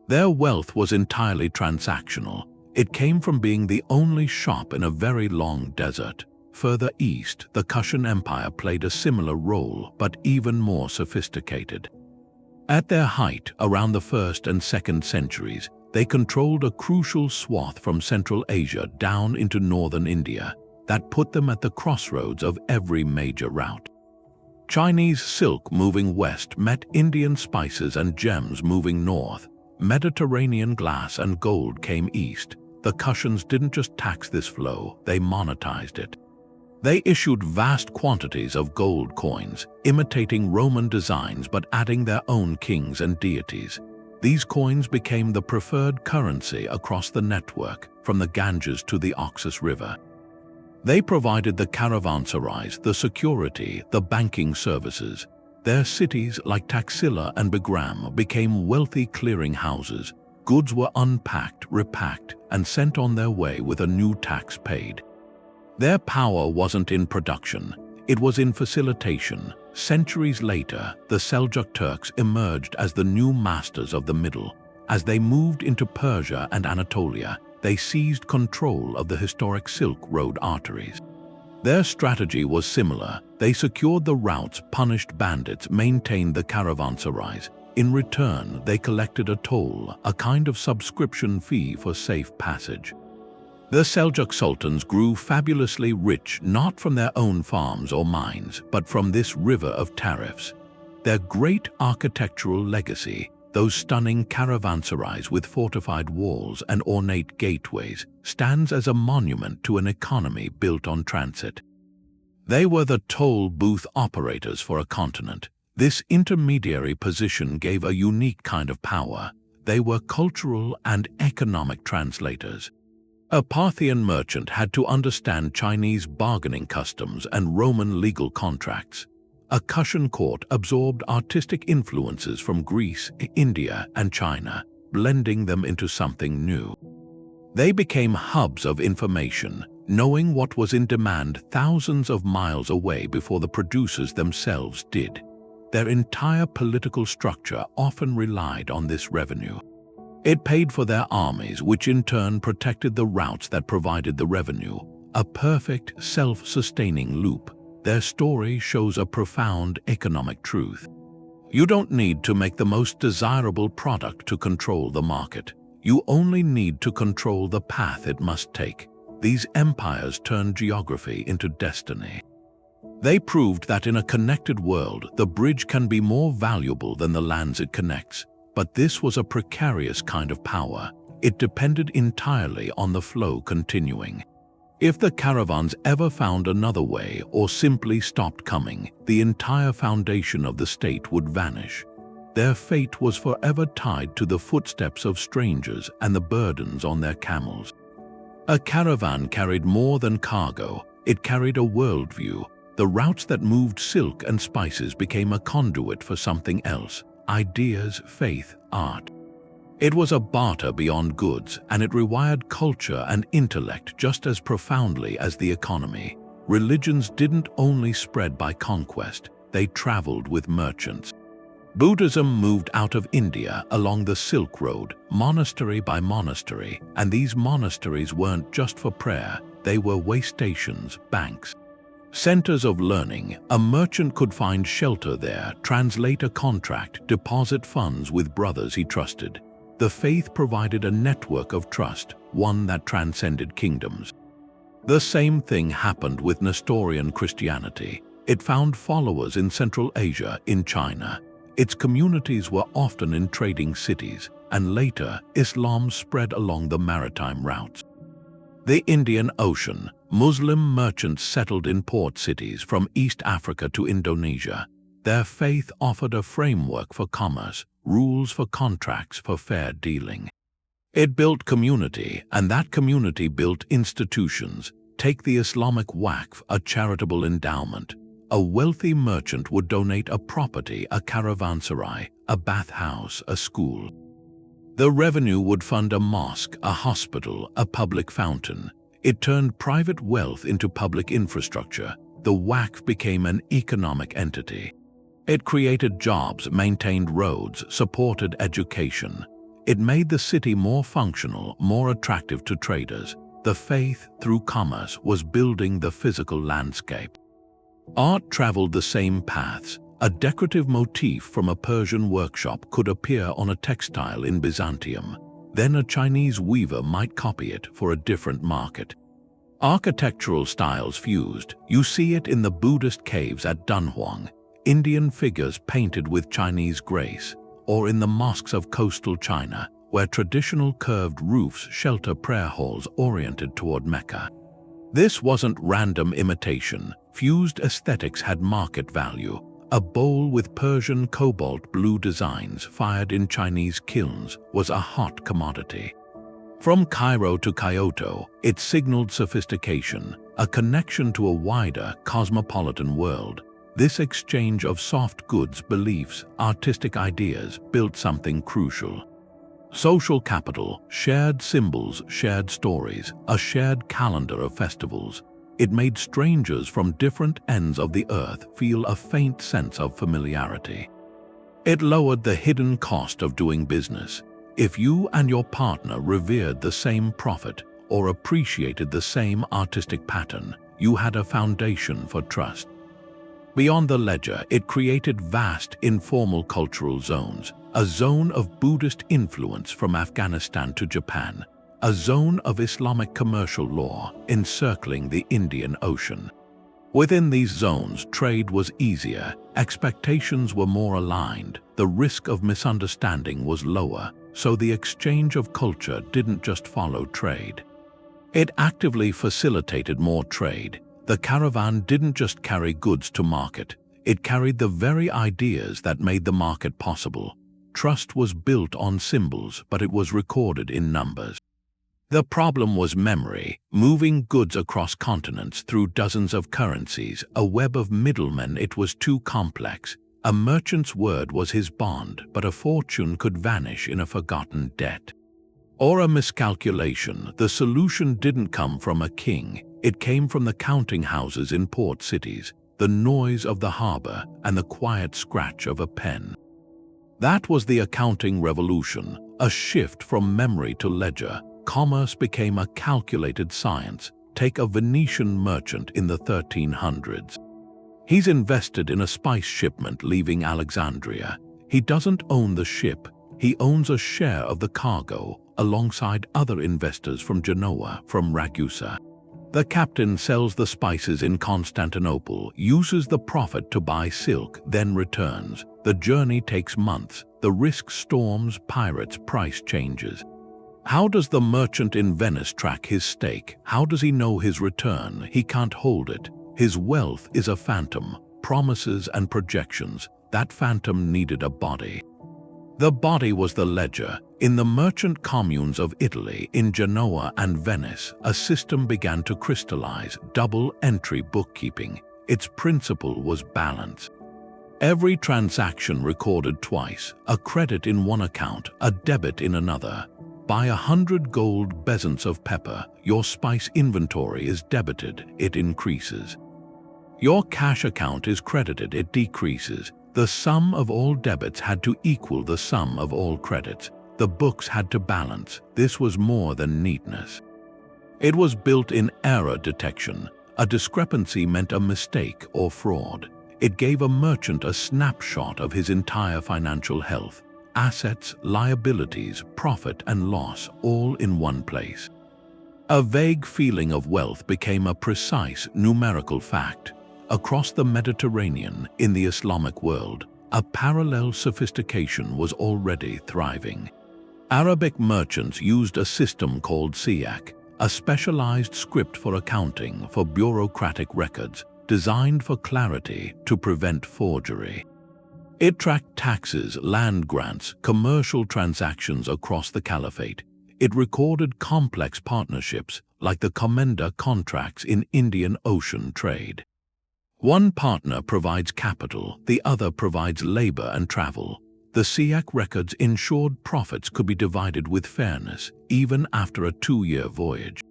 Their wealth was entirely transactional. It came from being the only shop in a very long desert. Further east, the Qian Empire played a similar role, but even more sophisticated. At their height, around the 1st and 2nd centuries, they controlled a crucial swath from Central Asia down into northern India that put them at the crossroads of every major route. Chinese silk moving west met Indian spices and gems moving north. Mediterranean glass and gold came east. The Qians didn't just tax this flow, they monetized it. They issued vast quantities of gold coins, imitating Roman designs but adding their own kings and deities. These coins became the preferred currency across the network, from the Ganges to the Oxus River. They provided the caravanserais, the security, the banking services. Their cities, like Taxila and Bagram, became wealthy clearinghouses. Goods were unpacked, repacked, and sent on their way with a new tax paid. Their power wasn't in production, it was in facilitation. Centuries later, the Seljuk Turks emerged as the new masters of the Middle. As they moved into Persia and Anatolia, they seized control of the historic Silk Road arteries. Their strategy was similar. They secured the routes, punished bandits, maintained the caravanserais. In return, they collected a toll, a kind of subscription fee for safe passage. The Seljuk sultans grew fabulously rich not from their own farms or mines, but from this river of tariffs. Their great architectural legacy, those stunning caravanserais with fortified walls and ornate gateways, stands as a monument to an economy built on transit. They were the toll booth operators for a continent. This intermediary position gave a unique kind of power. They were cultural and economic translators. A Parthian merchant had to understand Chinese bargaining customs and Roman legal contracts. A Qian court absorbed artistic influences from Greece, India, and China, blending them into something new. They became hubs of information, knowing what was in demand thousands of miles away before the producers themselves did. Their entire political structure often relied on this revenue. It paid for their armies, which in turn protected the routes that provided the revenue, a perfect, self-sustaining loop. Their story shows a profound economic truth. You don't need to make the most desirable product to control the market. You only need to control the path it must take. These empires turned geography into destiny. They proved that in a connected world, the bridge can be more valuable than the lands it connects. But this was a precarious kind of power. It depended entirely on the flow continuing. If the caravans ever found another way or simply stopped coming, the entire foundation of the state would vanish. Their fate was forever tied to the footsteps of strangers and the burdens on their camels. A caravan carried more than cargo. It carried a worldview. The routes that moved silk and spices became a conduit for something else. Ideas, faith, art. It was a barter beyond goods, and it rewired culture and intellect just as profoundly as the economy. Religions didn't only spread by conquest, they traveled with merchants. Buddhism moved out of India along the Silk Road, monastery by monastery, and these monasteries weren't just for prayer, they were way stations, banks. Centers of learning. A merchant could find shelter there, translate a contract, deposit funds with brothers he trusted. The faith provided a network of trust, one that transcended kingdoms. The same thing happened with Nestorian Christianity. It found followers in Central Asia, in China. Its communities were often in trading cities, and later Islam spread along the maritime routes. The Indian Ocean. Muslim merchants settled in port cities from East Africa to Indonesia. Their faith offered a framework for commerce, rules for contracts, for fair dealing. It built community, and that community built institutions. Take the Islamic Waqf, a charitable endowment. A wealthy merchant would donate a property, a caravanserai, a bathhouse, a school. The revenue would fund a mosque, a hospital, a public fountain. It turned private wealth into public infrastructure. The Waqf became an economic entity. It created jobs, maintained roads, supported education. It made the city more functional, more attractive to traders. The faith, through commerce, was building the physical landscape. Art traveled the same paths. A decorative motif from a Persian workshop could appear on a textile in Byzantium. Then a Chinese weaver might copy it for a different market. Architectural styles fused. You see it in the Buddhist caves at Dunhuang, Indian figures painted with Chinese grace, or in the mosques of coastal China, where traditional curved roofs shelter prayer halls oriented toward Mecca. This wasn't random imitation. Fused aesthetics had market value. A bowl with Persian cobalt blue designs fired in Chinese kilns was a hot commodity. From Cairo to Kyoto, it signaled sophistication, a connection to a wider cosmopolitan world. This exchange of soft goods, beliefs, artistic ideas built something crucial. Social capital, shared symbols, shared stories, a shared calendar of festivals. It made strangers from different ends of the earth feel a faint sense of familiarity. It lowered the hidden cost of doing business. If you and your partner revered the same prophet or appreciated the same artistic pattern, you had a foundation for trust. Beyond the ledger, it created vast informal cultural zones, a zone of Buddhist influence from Afghanistan to Japan, a zone of Islamic commercial law encircling the Indian Ocean. Within these zones, trade was easier, expectations were more aligned, the risk of misunderstanding was lower, so the exchange of culture didn't just follow trade. It actively facilitated more trade. The caravan didn't just carry goods to market, it carried the very ideas that made the market possible. Trust was built on symbols, but it was recorded in numbers. The problem was memory, moving goods across continents through dozens of currencies, a web of middlemen. It was too complex. A merchant's word was his bond, but a fortune could vanish in a forgotten debt. Or a miscalculation. The solution didn't come from a king, it came from the counting houses in port cities, the noise of the harbor, and the quiet scratch of a pen. That was the accounting revolution, a shift from memory to ledger. Commerce became a calculated science. Take a Venetian merchant in the 1300s. He's invested in a spice shipment leaving Alexandria. He doesn't own the ship, he owns a share of the cargo, alongside other investors from Genoa, from Ragusa. The captain sells the spices in Constantinople, uses the profit to buy silk, then returns. The journey takes months, the risk storms, pirates, price changes. How does the merchant in Venice track his stake? How does he know his return? He can't hold it. His wealth is a phantom, promises and projections. That phantom needed a body. The body was the ledger. In the merchant communes of Italy, in Genoa and Venice, a system began to crystallize: double-entry bookkeeping. Its principle was balance. Every transaction recorded twice, a credit in one account, a debit in another. Buy 100 gold bezants of pepper, your spice inventory is debited, it increases. Your cash account is credited, it decreases. The sum of all debits had to equal the sum of all credits. The books had to balance. This was more than neatness. It was built-in error detection. A discrepancy meant a mistake or fraud. It gave a merchant a snapshot of his entire financial health. Assets, liabilities, profit and loss, all in one place. A vague feeling of wealth became a precise numerical fact. Across the Mediterranean, in the Islamic world, a parallel sophistication was already thriving. Arabic merchants used a system called SIAC, a specialized script for accounting for bureaucratic records, designed for clarity to prevent forgery. It tracked taxes, land grants, commercial transactions across the caliphate. It recorded complex partnerships, like the Commenda contracts in Indian Ocean trade. One partner provides capital, the other provides labor and travel. The SIAC records ensured profits could be divided with fairness, even after a 2-year voyage.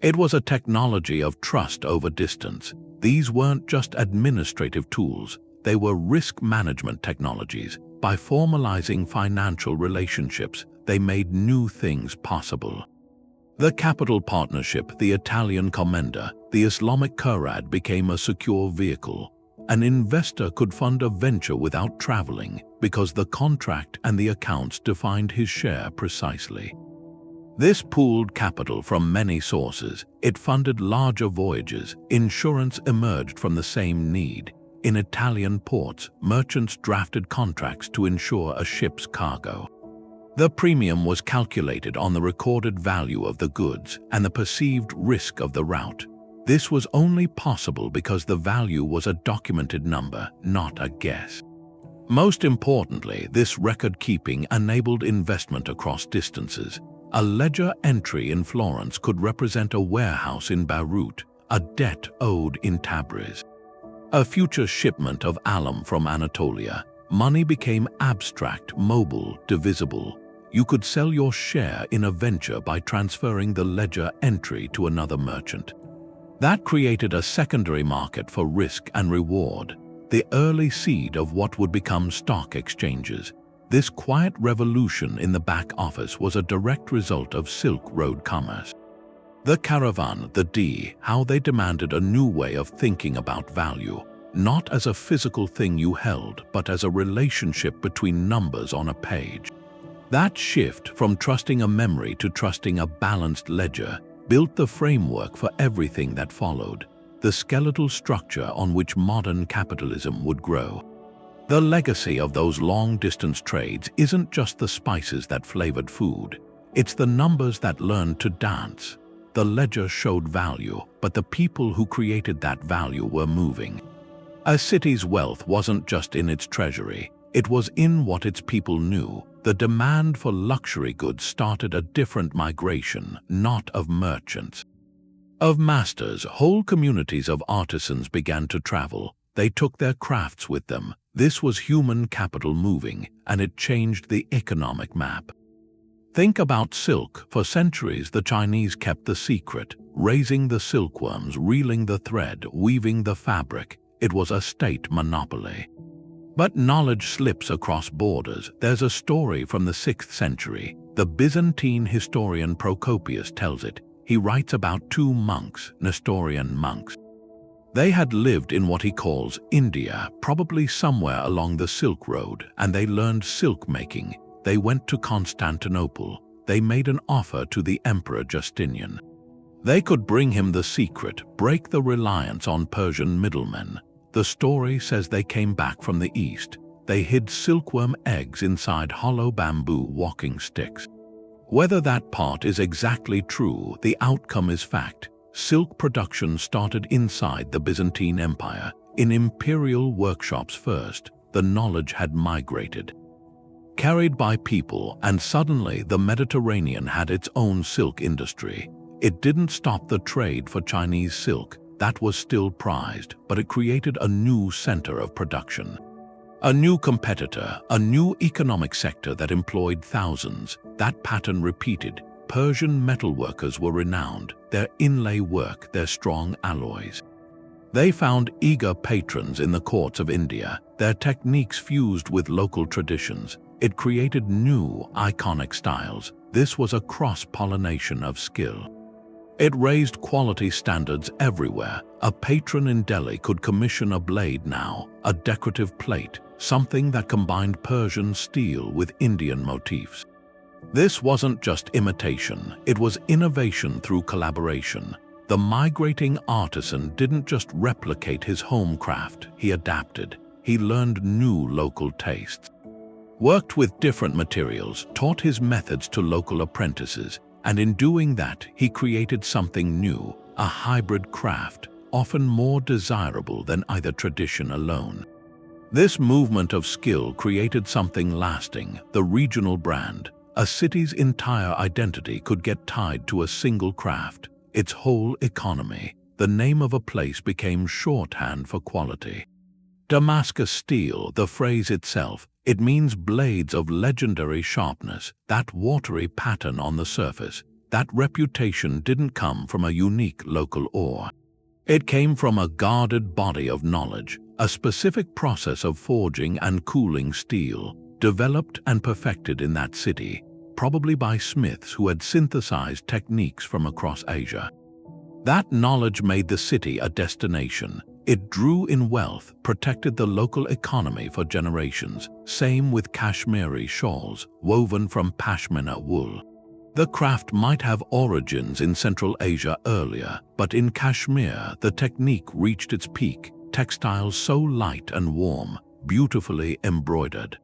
It was a technology of trust over distance. These weren't just administrative tools, they were risk management technologies. By formalizing financial relationships, they made new things possible. The capital partnership, the Italian Commenda, the Islamic Caravan became a secure vehicle. An investor could fund a venture without traveling because the contract and the accounts defined his share precisely. This pooled capital from many sources. It funded larger voyages. Insurance emerged from the same need. In Italian ports, merchants drafted contracts to insure a ship's cargo. The premium was calculated on the recorded value of the goods and the perceived risk of the route. This was only possible because the value was a documented number, not a guess. Most importantly, this record-keeping enabled investment across distances. A ledger entry in Florence could represent a warehouse in Beirut, a debt owed in Tabriz, a future shipment of alum from Anatolia. Money became abstract, mobile, divisible. You could sell your share in a venture by transferring the ledger entry to another merchant. That created a secondary market for risk and reward, the early seed of what would become stock exchanges. This quiet revolution in the back office was a direct result of Silk Road commerce. The Caravan, how they demanded a new way of thinking about value, not as a physical thing you held, but as a relationship between numbers on a page. That shift from trusting a memory to trusting a balanced ledger built the framework for everything that followed, the skeletal structure on which modern capitalism would grow. The legacy of those long-distance trades isn't just the spices that flavored food, it's the numbers that learned to dance. The ledger showed value, but the people who created that value were moving. A city's wealth wasn't just in its treasury, it was in what its people knew. The demand for luxury goods started a different migration, not of merchants, of masters. Whole communities of artisans began to travel. They took their crafts with them. This was human capital moving, and it changed the economic map. Think about silk. For centuries, the Chinese kept the secret, raising the silkworms, reeling the thread, weaving the fabric. It was a state monopoly. But knowledge slips across borders. There's a story from the 6th century. The Byzantine historian Procopius tells it. He writes about two monks, Nestorian monks. They had lived in what he calls India, probably somewhere along the Silk Road, and they learned silk making. They went to Constantinople. They made an offer to the Emperor Justinian. They could bring him the secret, break the reliance on Persian middlemen. The story says they came back from the east. They hid silkworm eggs inside hollow bamboo walking sticks. Whether that part is exactly true, the outcome is fact. Silk production started inside the Byzantine Empire, in imperial workshops first. The knowledge had migrated, carried by people, and suddenly the Mediterranean had its own silk industry. It didn't stop the trade for Chinese silk. That was still prized, but it created a new center of production. A new competitor, a new economic sector that employed thousands. That pattern repeated. Persian metalworkers were renowned, their inlay work, their strong alloys. They found eager patrons in the courts of India, their techniques fused with local traditions. It created new, iconic styles. This was a cross-pollination of skill. It raised quality standards everywhere. A patron in Delhi could commission a blade now, a decorative plate, something that combined Persian steel with Indian motifs. This wasn't just imitation, it was innovation through collaboration. The migrating artisan didn't just replicate his home craft, he adapted. He learned new local tastes, worked with different materials, taught his methods to local apprentices, and in doing that, he created something new, a hybrid craft, often more desirable than either tradition alone. This movement of skill created something lasting, the regional brand. A city's entire identity could get tied to a single craft, its whole economy. The name of a place became shorthand for quality. Damascus steel, the phrase itself, it means blades of legendary sharpness, that watery pattern on the surface. That reputation didn't come from a unique local ore. It came from a guarded body of knowledge, a specific process of forging and cooling steel, developed and perfected in that city, probably by smiths who had synthesized techniques from across Asia. That knowledge made the city a destination. It drew in wealth, protected the local economy for generations. Same with Kashmiri shawls, woven from pashmina wool. The craft might have origins in Central Asia earlier, but in Kashmir, the technique reached its peak. Textiles so light and warm, beautifully embroidered.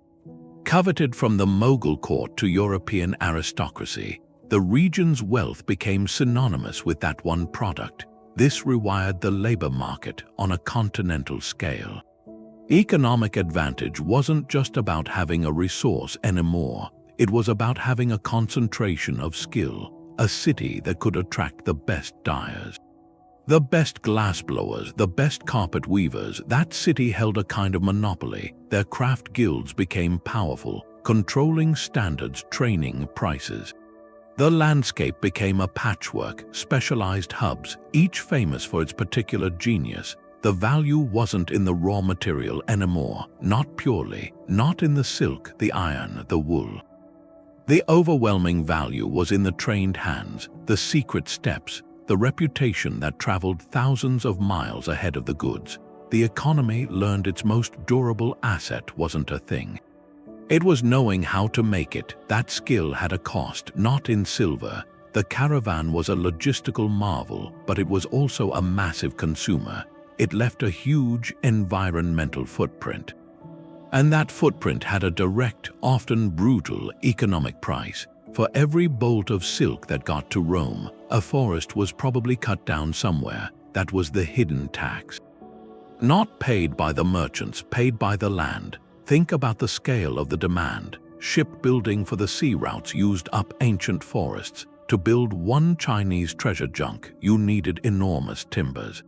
Coveted from the Mughal court to European aristocracy, the region's wealth became synonymous with that one product. This rewired the labor market on a continental scale. Economic advantage wasn't just about having a resource anymore. It was about having a concentration of skill, a city that could attract the best dyers, the best glassblowers, the best carpet weavers. That city held a kind of monopoly. Their craft guilds became powerful, controlling standards, training, prices. The landscape became a patchwork, specialized hubs, each famous for its particular genius. The value wasn't in the raw material anymore, not purely, not in the silk, the iron, the wool. The overwhelming value was in the trained hands, the secret steps, the reputation that traveled thousands of miles ahead of the goods. The economy learned its most durable asset wasn't a thing. It was knowing how to make it. That skill had a cost, not in silver. The caravan was a logistical marvel, but it was also a massive consumer. It left a huge environmental footprint. And that footprint had a direct, often brutal, economic price. For every bolt of silk that got to Rome, a forest was probably cut down somewhere. That was the hidden tax. Not paid by the merchants, paid by the land. Think about the scale of the demand. Shipbuilding for the sea routes used up ancient forests. To build one Chinese treasure junk, you needed enormous timbers.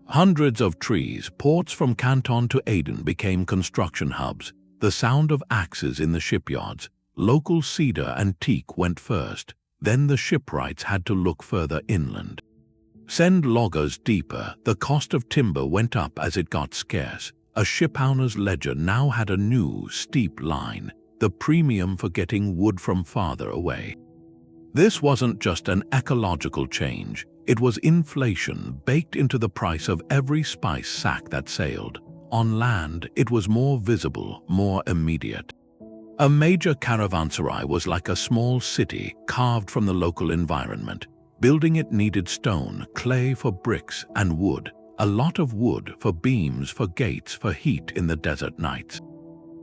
Hundreds of trees, ports from Canton to Aden became construction hubs. The sound of axes in the shipyards. Local cedar and teak went first. Then the shipwrights had to look further inland. Send loggers deeper. The cost of timber went up as it got scarce. A shipowner's ledger now had a new, steep line. The premium for getting wood from farther away. This wasn't just an ecological change. It was inflation baked into the price of every spice sack that sailed. On land, it was more visible, more immediate. A major caravanserai was like a small city carved from the local environment. Building it needed stone, clay for bricks, and wood. A lot of wood for beams, for gates, for heat in the desert nights.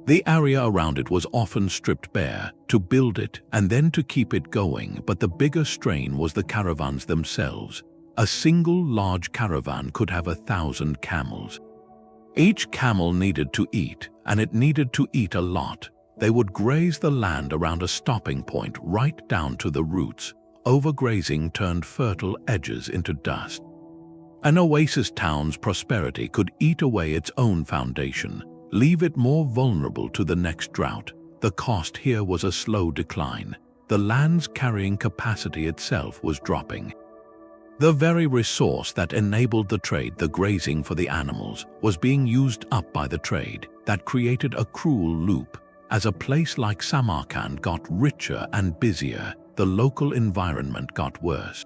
The area around it was often stripped bare, to build it and then to keep it going, but the bigger strain was the caravans themselves. A single large caravan could have 1,000 camels. Each camel needed to eat, and it needed to eat a lot. They would graze the land around a stopping point right down to the roots. Overgrazing turned fertile edges into dust. An oasis town's prosperity could eat away its own foundation, leave it more vulnerable to the next drought. The cost here was a slow decline. The land's carrying capacity itself was dropping. The very resource that enabled the trade, the grazing for the animals, was being used up by the trade. That created a cruel loop. As a place like Samarkand got richer and busier, the local environment got worse.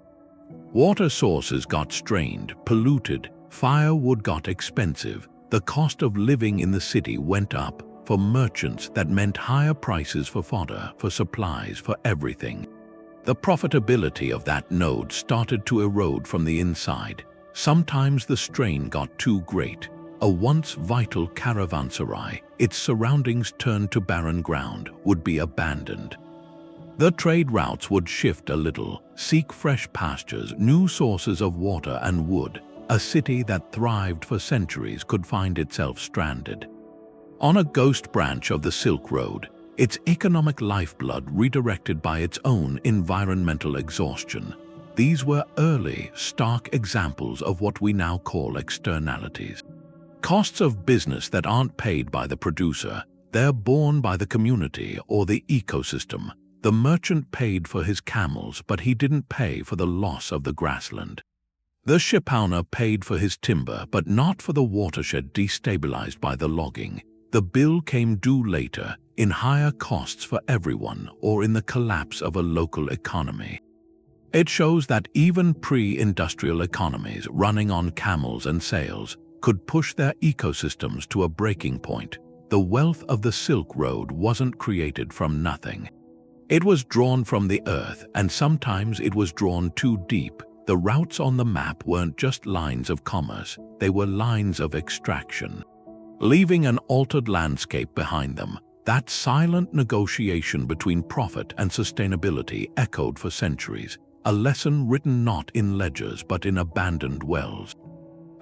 Water sources got strained, polluted, firewood got expensive. The cost of living in the city went up. For merchants, that meant higher prices for fodder, for supplies, for everything. The profitability of that node started to erode from the inside. Sometimes the strain got too great. A once vital caravanserai, its surroundings turned to barren ground, would be abandoned. The trade routes would shift a little, seek fresh pastures, new sources of water and wood. A city that thrived for centuries could find itself stranded. On a ghost branch of the Silk Road, its economic lifeblood redirected by its own environmental exhaustion. These were early, stark examples of what we now call externalities. Costs of business that aren't paid by the producer, they're borne by the community or the ecosystem. The merchant paid for his camels, but he didn't pay for the loss of the grassland. The shipowner paid for his timber, but not for the watershed destabilized by the logging. The bill came due later, in higher costs for everyone or in the collapse of a local economy. It shows that even pre-industrial economies running on camels and sails could push their ecosystems to a breaking point. The wealth of the Silk Road wasn't created from nothing. It was drawn from the earth, and sometimes it was drawn too deep. The routes on the map weren't just lines of commerce, they were lines of extraction. Leaving an altered landscape behind them, that silent negotiation between profit and sustainability echoed for centuries. a lesson written not in ledgers but in abandoned wells.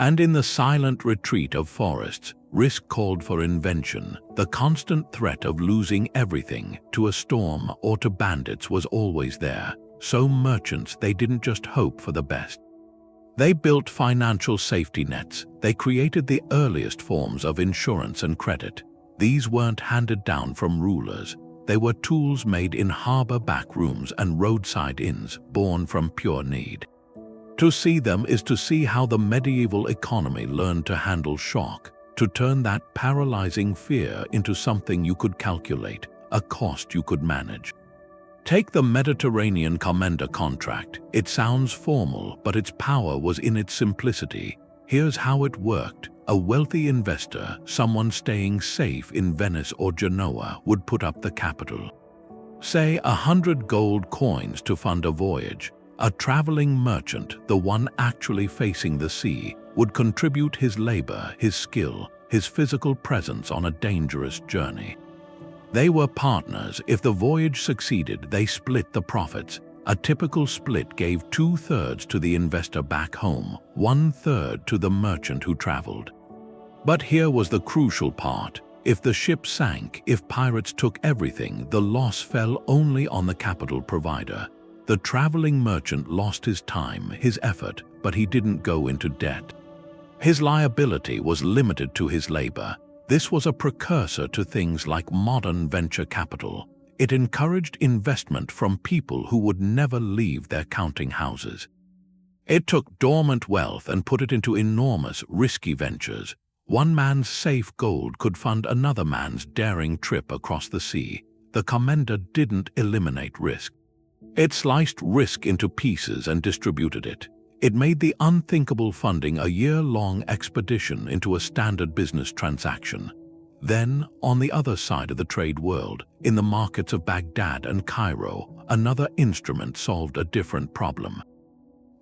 And in the silent retreat of forests, risk called for invention. The constant threat of losing everything to a storm or to bandits was always there. So merchants, they didn't just hope for the best. They built financial safety nets. They created the earliest forms of insurance and credit. These weren't handed down from rulers. They were tools made in harbor back rooms and roadside inns, born from pure need. To see them is to see how the medieval economy learned to handle shock, to turn that paralyzing fear into something you could calculate, a cost you could manage. Take the Mediterranean Commenda contract. It sounds formal, but its power was in its simplicity. Here's how it worked. A wealthy investor, someone staying safe in Venice or Genoa, would put up the capital. Say 100 gold coins to fund a voyage. A traveling merchant, the one actually facing the sea, would contribute his labor, his skill, his physical presence on a dangerous journey. They were partners. If the voyage succeeded, they split the profits. A typical split gave 2/3 to the investor back home, 1/3 to the merchant who traveled. But here was the crucial part. If the ship sank, if pirates took everything, the loss fell only on the capital provider. The traveling merchant lost his time, his effort, but he didn't go into debt. His liability was limited to his labor. This was a precursor to things like modern venture capital. It encouraged investment from people who would never leave their counting houses. It took dormant wealth and put it into enormous, risky ventures. One man's safe gold could fund another man's daring trip across the sea. The Commenda didn't eliminate risk. It sliced risk into pieces and distributed it. It made the unthinkable funding a year-long expedition into a standard business transaction. Then, on the other side of the trade world, in the markets of Baghdad and Cairo, another instrument solved a different problem.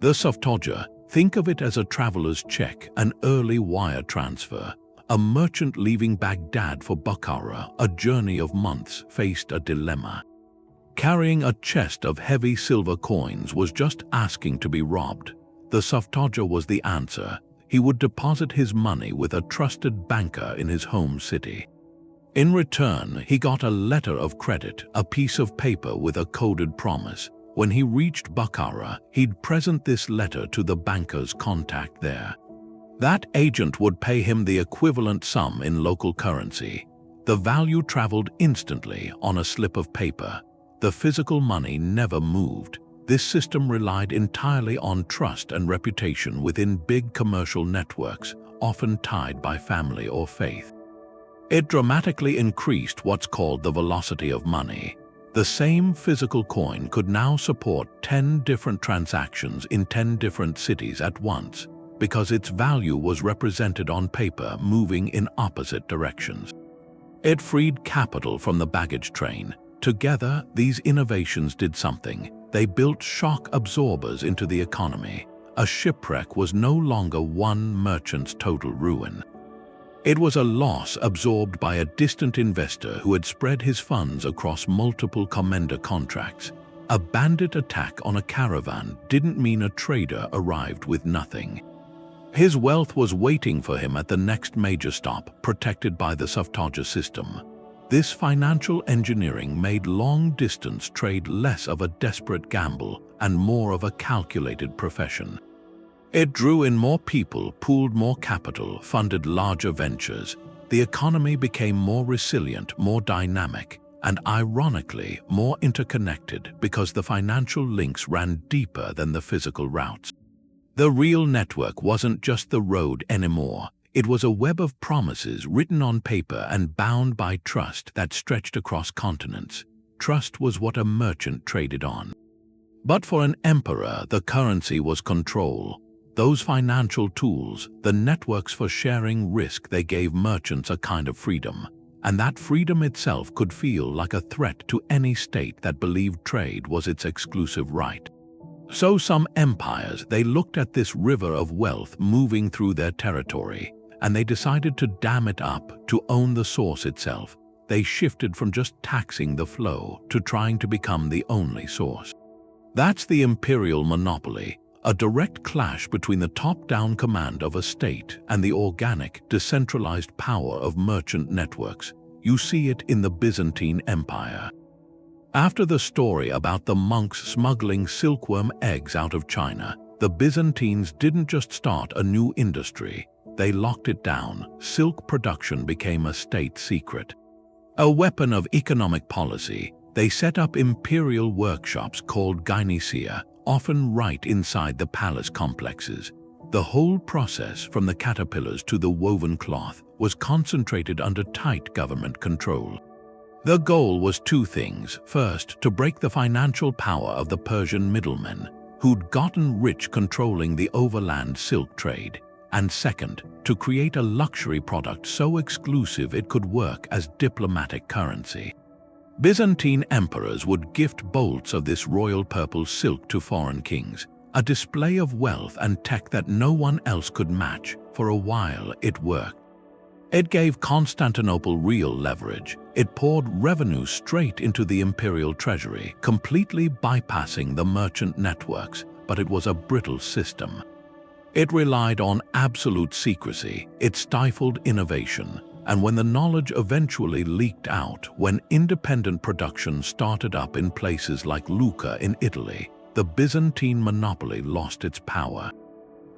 The softoja, think of it as a traveler's check, an early wire transfer. A merchant leaving Baghdad for Bukhara, a journey of months, faced a dilemma. Carrying a chest of heavy silver coins was just asking to be robbed. The softoja was the answer. He would deposit his money with a trusted banker in his home city. In return, he got a letter of credit, a piece of paper with a coded promise. When he reached Bukhara, he'd present this letter to the banker's contact there. That agent would pay him the equivalent sum in local currency. The value traveled instantly on a slip of paper. The physical money never moved. This system relied entirely on trust and reputation within big commercial networks, often tied by family or faith. It dramatically increased what's called the velocity of money. The same physical coin could now support 10 different transactions in 10 different cities at once, because its value was represented on paper moving in opposite directions. It freed capital from the baggage train. Together, these innovations did something. They built shock absorbers into the economy. A shipwreck was no longer one merchant's total ruin. It was a loss absorbed by a distant investor who had spread his funds across multiple Commenda contracts. A bandit attack on a caravan didn't mean a trader arrived with nothing. His wealth was waiting for him at the next major stop, protected by the softoja system. This financial engineering made long-distance trade less of a desperate gamble and more of a calculated profession. It drew in more people, pooled more capital, funded larger ventures. The economy became more resilient, more dynamic, and ironically, more interconnected because the financial links ran deeper than the physical routes. The real network wasn't just the road anymore. It was a web of promises written on paper and bound by trust that stretched across continents. Trust was what a merchant traded on. But for an emperor, the currency was control. Those financial tools, the networks for sharing risk, they gave merchants a kind of freedom. And that freedom itself could feel like a threat to any state that believed trade was its exclusive right. So some empires, they looked at this river of wealth moving through their territory, and they decided to dam it up, to own the source itself. They shifted from just taxing the flow to trying to become the only source. That's the imperial monopoly, a direct clash between the top-down command of a state and the organic, decentralized power of merchant networks. You see it in the Byzantine Empire. After the story about the monks smuggling silkworm eggs out of China, the Byzantines didn't just start a new industry, they locked it down. Silk production became a state secret. A weapon of economic policy, they set up imperial workshops called gynecia, often right inside the palace complexes. The whole process, from the caterpillars to the woven cloth, was concentrated under tight government control. The goal was two things. First, to break the financial power of the Persian middlemen, who'd gotten rich controlling the overland silk trade. And second, to create a luxury product so exclusive it could work as diplomatic currency. Byzantine emperors would gift bolts of this royal purple silk to foreign kings, a display of wealth and tech that no one else could match. For a while, it worked. It gave Constantinople real leverage. It poured revenue straight into the imperial treasury, completely bypassing the merchant networks, but it was a brittle system. It relied on absolute secrecy. It stifled innovation. And when the knowledge eventually leaked out, when independent production started up in places like Lucca in Italy, the Byzantine monopoly lost its power.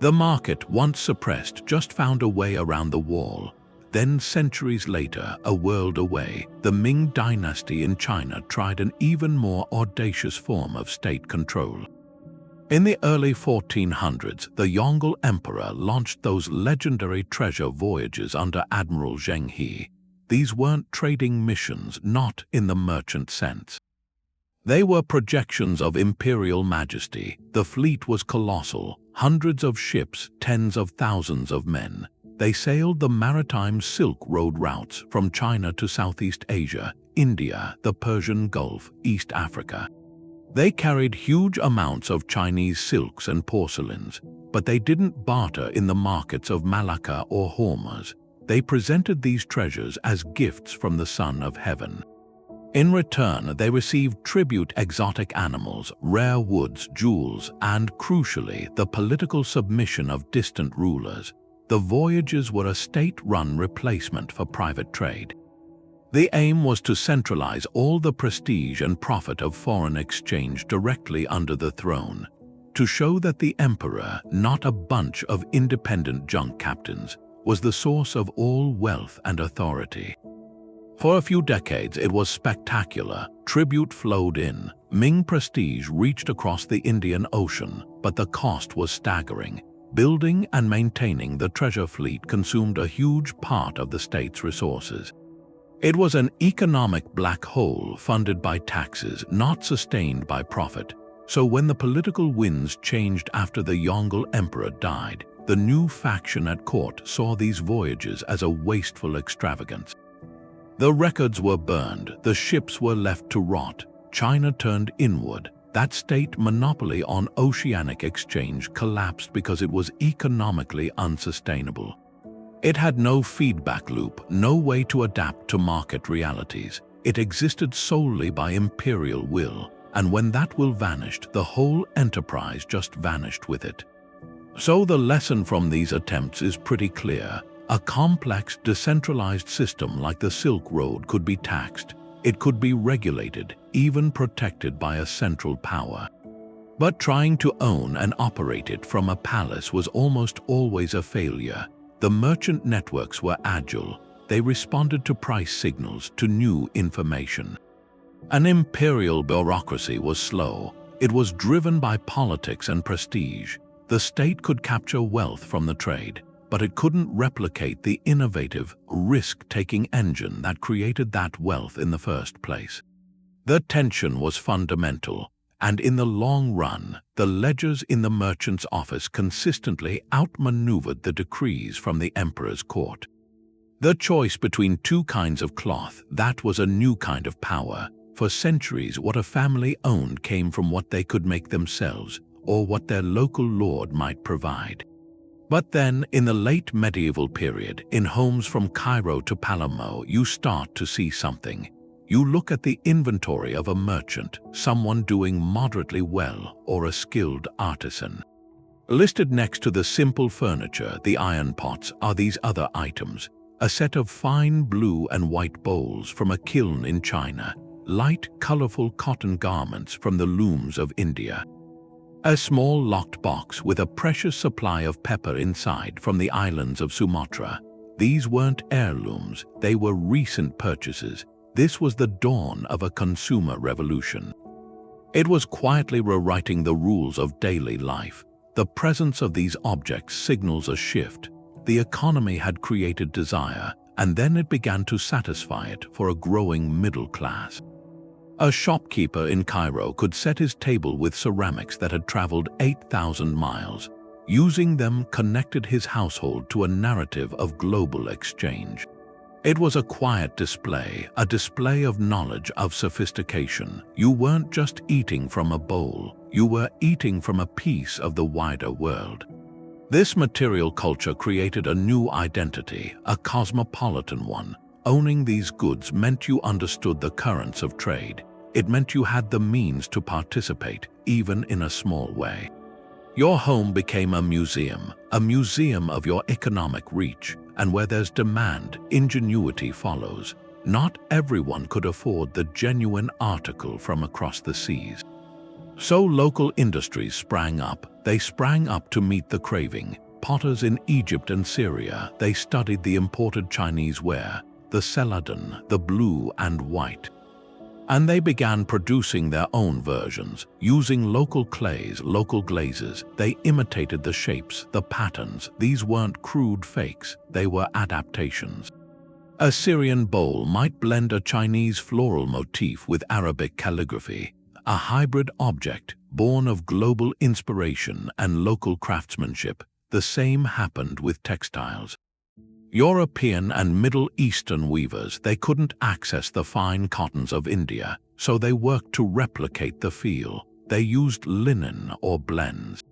The market, once suppressed, just found a way around the wall. Then, centuries later, a world away, the Ming dynasty in China tried an even more audacious form of state control. In the early 1400s, the Yongle Emperor launched those legendary treasure voyages under Admiral Zhang. These weren't trading missions, not in the merchant sense. They were projections of imperial majesty. The fleet was colossal, hundreds of ships, tens of thousands of men. They sailed the maritime Silk Road routes from China to Southeast Asia, India, the Persian Gulf, East Africa. They carried huge amounts of Chinese silks and porcelains, but they didn't barter in the markets of Malacca or Hormuz. They presented these treasures as gifts from the Son of Heaven. In return, they received tribute: exotic animals, rare woods, jewels, and, crucially, the political submission of distant rulers. The voyages were a state-run replacement for private trade. The aim was to centralize all the prestige and profit of foreign exchange directly under the throne, to show that the emperor, not a bunch of independent junk captains, was the source of all wealth and authority. For a few decades, it was spectacular. Tribute flowed in. Ming prestige reached across the Indian Ocean, but the cost was staggering. Building and maintaining the treasure fleet consumed a huge part of the state's resources. It was an economic black hole funded by taxes, not sustained by profit. So when the political winds changed after the Yongle Emperor died, the new faction at court saw these voyages as a wasteful extravagance. The records were burned, the ships were left to rot, China turned inward. That state monopoly on oceanic exchange collapsed because it was economically unsustainable. It had no feedback loop, no way to adapt to market realities. It existed solely by imperial will, and when that will vanished, the whole enterprise just vanished with it. So the lesson from these attempts is pretty clear. A complex, decentralized system like the Silk Road could be taxed. It could be regulated, even protected by a central power. But trying to own and operate it from a palace was almost always a failure. The merchant networks were agile. They responded to price signals, to new information. An imperial bureaucracy was slow. It was driven by politics and prestige. The state could capture wealth from the trade, but it couldn't replicate the innovative, risk-taking engine that created that wealth in the first place. The tension was fundamental. And in the long run, the ledgers in the merchant's office consistently outmaneuvered the decrees from the emperor's court. The choice between two kinds of cloth, that was a new kind of power. For centuries, what a family owned came from what they could make themselves, or what their local lord might provide. But then, in the late medieval period, in homes from Cairo to Palermo, you start to see something. You look at the inventory of a merchant, someone doing moderately well, or a skilled artisan. Listed next to the simple furniture, the iron pots, are these other items. A set of fine blue and white bowls from a kiln in China, light, colorful cotton garments from the looms of India. A small locked box with a precious supply of pepper inside from the islands of Sumatra. These weren't heirlooms, they were recent purchases. This was the dawn of a consumer revolution. It was quietly rewriting the rules of daily life. The presence of these objects signals a shift. The economy had created desire, and then it began to satisfy it for a growing middle class. A shopkeeper in Cairo could set his table with ceramics that had traveled 8,000 miles. Using them connected his household to a narrative of global exchange. It was a quiet display, a display of knowledge, of sophistication. You weren't just eating from a bowl, you were eating from a piece of the wider world. This material culture created a new identity, a cosmopolitan one. Owning these goods meant you understood the currents of trade. It meant you had the means to participate, even in a small way. Your home became a museum of your economic reach, and where there's demand, ingenuity follows. Not everyone could afford the genuine article from across the seas. So local industries sprang up. They sprang up to meet the craving. Potters in Egypt and Syria, they studied the imported Chinese ware, the celadon, the blue and white. And they began producing their own versions, using local clays, local glazes. They imitated the shapes, the patterns. These weren't crude fakes, they were adaptations. A Syrian bowl might blend a Chinese floral motif with Arabic calligraphy, a hybrid object born of global inspiration and local craftsmanship. The same happened with textiles. European and Middle Eastern weavers, they couldn't access the fine cottons of India, so they worked to replicate the feel. They used linen or blends.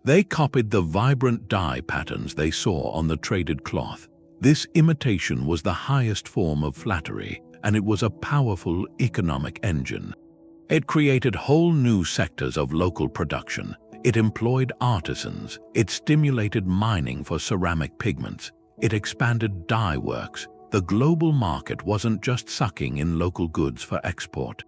They copied the vibrant dye patterns they saw on the traded cloth. This imitation was the highest form of flattery, and it was a powerful economic engine. It created whole new sectors of local production. It employed artisans. It stimulated mining for ceramic pigments. It expanded dye works. The global market wasn't just sucking in local goods for export.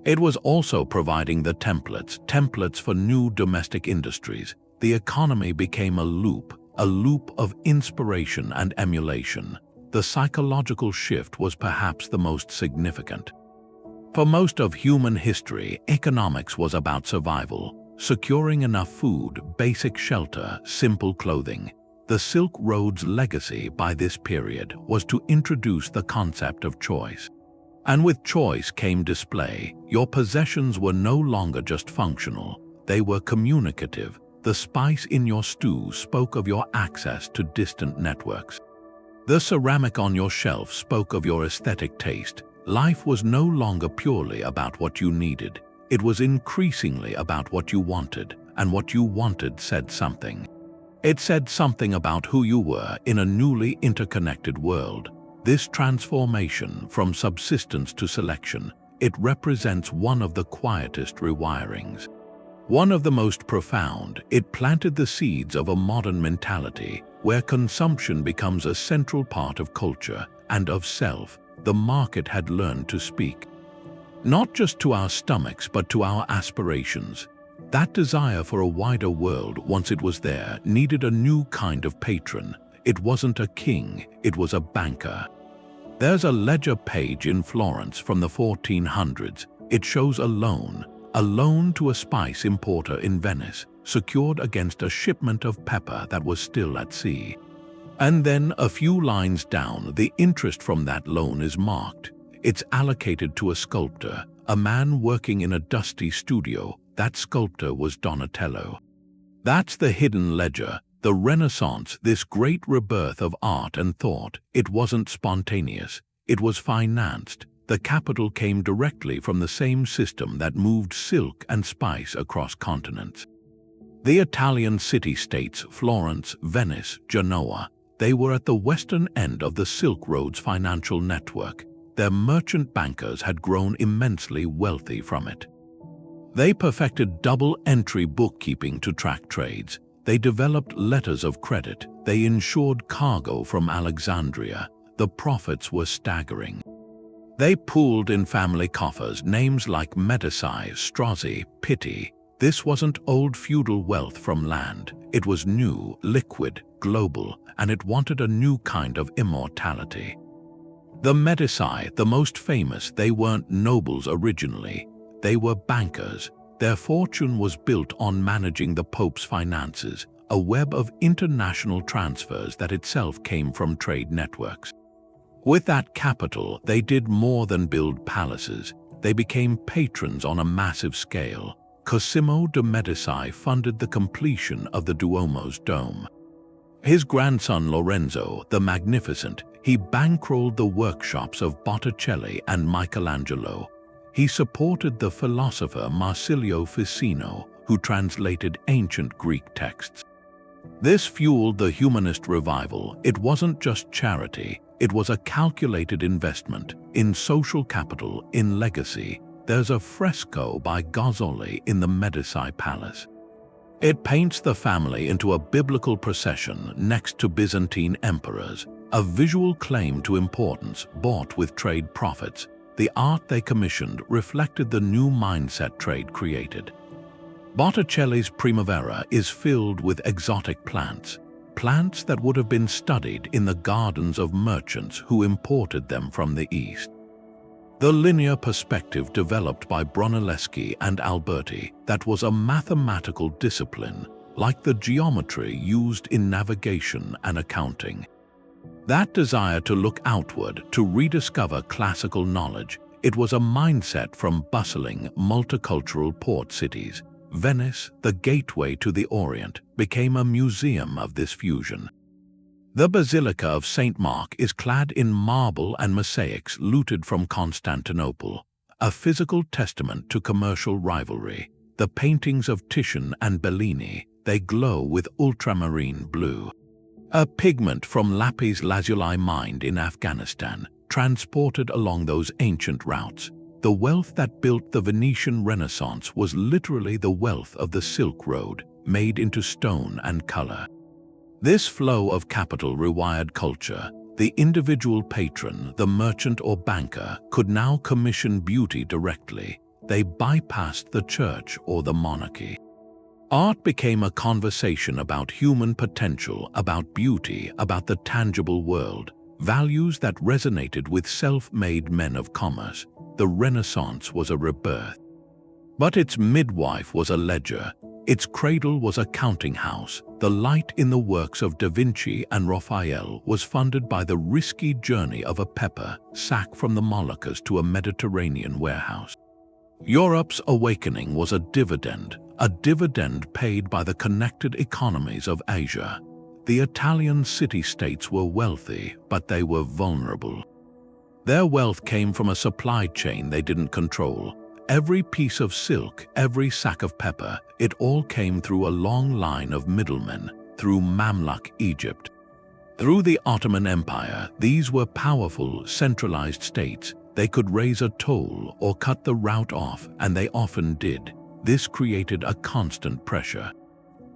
It was also providing the templates for new domestic industries. The economy became a loop of inspiration and emulation. The psychological shift was perhaps the most significant. For most of human history, economics was about survival, securing enough food, basic shelter, simple clothing. The Silk Road's legacy by this period was to introduce the concept of choice. And with choice came display. Your possessions were no longer just functional, they were communicative. The spice in your stew spoke of your access to distant networks. The ceramic on your shelf spoke of your aesthetic taste. Life was no longer purely about what you needed. It was increasingly about what you wanted, and what you wanted said something. It said something about who you were in a newly interconnected world. This transformation from subsistence to selection, it represents one of the quietest rewirings. One of the most profound. It planted the seeds of a modern mentality where consumption becomes a central part of culture and of self. The market had learned to speak, not just to our stomachs but to our aspirations. That desire for a wider world, once it was there, needed a new kind of patron. It wasn't a king, it was a banker. There's a ledger page in Florence from the 1400s. It shows a loan to a spice importer in Venice, secured against a shipment of pepper that was still at sea. And then a few lines down, the interest from that loan is marked. It's allocated to a sculptor, a man working in a dusty studio. That sculptor was Donatello. That's the hidden ledger, the Renaissance, this great rebirth of art and thought. It wasn't spontaneous, it was financed. The capital came directly from the same system that moved silk and spice across continents. The Italian city-states, Florence, Venice, Genoa, they were at the western end of the Silk Road's financial network. their merchant bankers had grown immensely wealthy from it. They perfected double-entry bookkeeping to track trades. They developed letters of credit. They insured cargo from Alexandria. The profits were staggering. They pooled in family coffers names like Medici, Strozzi, Pitti. This wasn't old feudal wealth from land. It was new, liquid, global, and it wanted a new kind of immortality. The Medici, the most famous, they weren't nobles originally. They were bankers. Their fortune was built on managing the Pope's finances, a web of international transfers that itself came from trade networks. With that capital, they did more than build palaces. They became patrons on a massive scale. Cosimo de' Medici funded the completion of the Duomo's dome. His grandson Lorenzo, the Magnificent, he bankrolled the workshops of Botticelli and Michelangelo. He supported the philosopher Marsilio Ficino, who translated ancient Greek texts. This fueled the humanist revival. It wasn't just charity, it was a calculated investment in social capital, in legacy. There's a fresco by Gozzoli in the Medici Palace. It paints the family into a biblical procession next to Byzantine emperors, a visual claim to importance bought with trade profits. The art they commissioned reflected the new mindset trade created. Botticelli's Primavera is filled with exotic plants, plants that would have been studied in the gardens of merchants who imported them from the East. The linear perspective developed by Brunelleschi and Alberti, that was a mathematical discipline, like the geometry used in navigation and accounting. That desire to look outward, to rediscover classical knowledge, it was a mindset from bustling, multicultural port cities. Venice, the gateway to the Orient, became a museum of this fusion. The Basilica of St. Mark is clad in marble and mosaics looted from Constantinople, a physical testament to commercial rivalry. The paintings of Titian and Bellini, they glow with ultramarine blue. A pigment from lapis lazuli mined in Afghanistan, transported along those ancient routes. The wealth that built the Venetian Renaissance was literally the wealth of the Silk Road, made into stone and color. This flow of capital rewired culture. The individual patron, the merchant or banker, could now commission beauty directly. They bypassed the church or the monarchy. Art became a conversation about human potential, about beauty, about the tangible world, values that resonated with self-made men of commerce. The Renaissance was a rebirth. But its midwife was a ledger. Its cradle was a counting house. The light in the works of Da Vinci and Raphael was funded by the risky journey of a pepper sack from the Moluccas to a Mediterranean warehouse. Europe's awakening was a dividend paid by the connected economies of Asia. The Italian city-states were wealthy, but they were vulnerable. Their wealth came from a supply chain they didn't control. Every piece of silk, every sack of pepper, it all came through a long line of middlemen, through Mamluk Egypt. Through the Ottoman Empire, these were powerful, centralized states. They could raise a toll or cut the route off, and they often did. This created a constant pressure.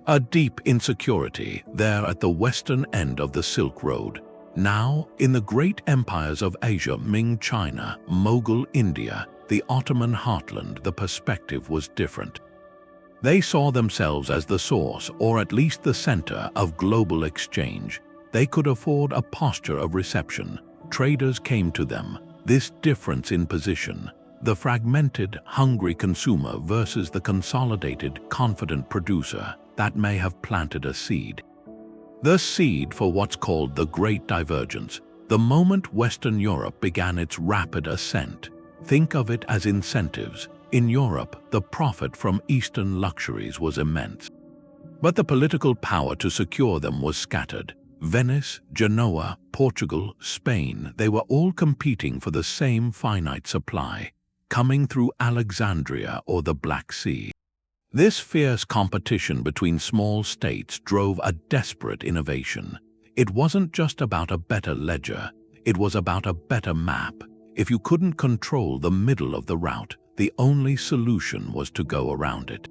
A deep insecurity there at the western end of the Silk Road. Now, in the great empires of Asia, Ming China, Mughal India, the Ottoman heartland, the perspective was different. They saw themselves as the source, or at least the center, of global exchange. They could afford a posture of reception. Traders came to them. This difference in position, the fragmented, hungry consumer versus the consolidated, confident producer, that may have planted a seed. The seed for what's called the Great Divergence, the moment Western Europe began its rapid ascent. Think of it as incentives. In Europe, the profit from Eastern luxuries was immense. But the political power to secure them was scattered. Venice, Genoa, Portugal, Spain, they were all competing for the same finite supply, coming through Alexandria or the Black Sea. This fierce competition between small states drove a desperate innovation. It wasn't just about a better ledger, it was about a better map. If you couldn't control the middle of the route, the only solution was to go around it.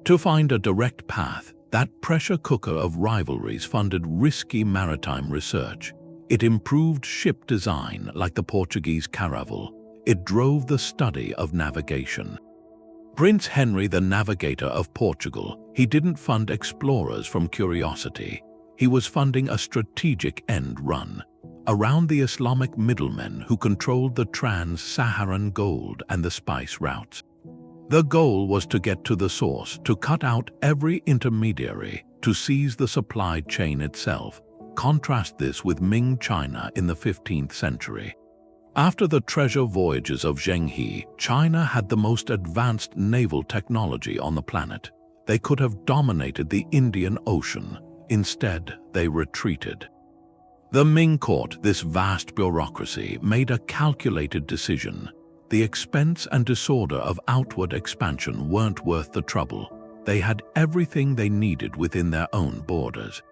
To find a direct path, that pressure cooker of rivalries funded risky maritime research. It improved ship design like the Portuguese Caravan. It drove the study of navigation. Prince Henry, the navigator of Portugal, he didn't fund explorers from curiosity. He was funding a strategic end run around the Islamic middlemen who controlled the trans-Saharan gold and the spice routes. The goal was to get to the source, to cut out every intermediary, to seize the supply chain itself. Contrast this with Ming China in the 15th century. After the treasure voyages of Zhang, China had the most advanced naval technology on the planet. They could have dominated the Indian Ocean. Instead, they retreated. The Ming court, this vast bureaucracy, made a calculated decision. The expense and disorder of outward expansion weren't worth the trouble. They had everything they needed within their own borders.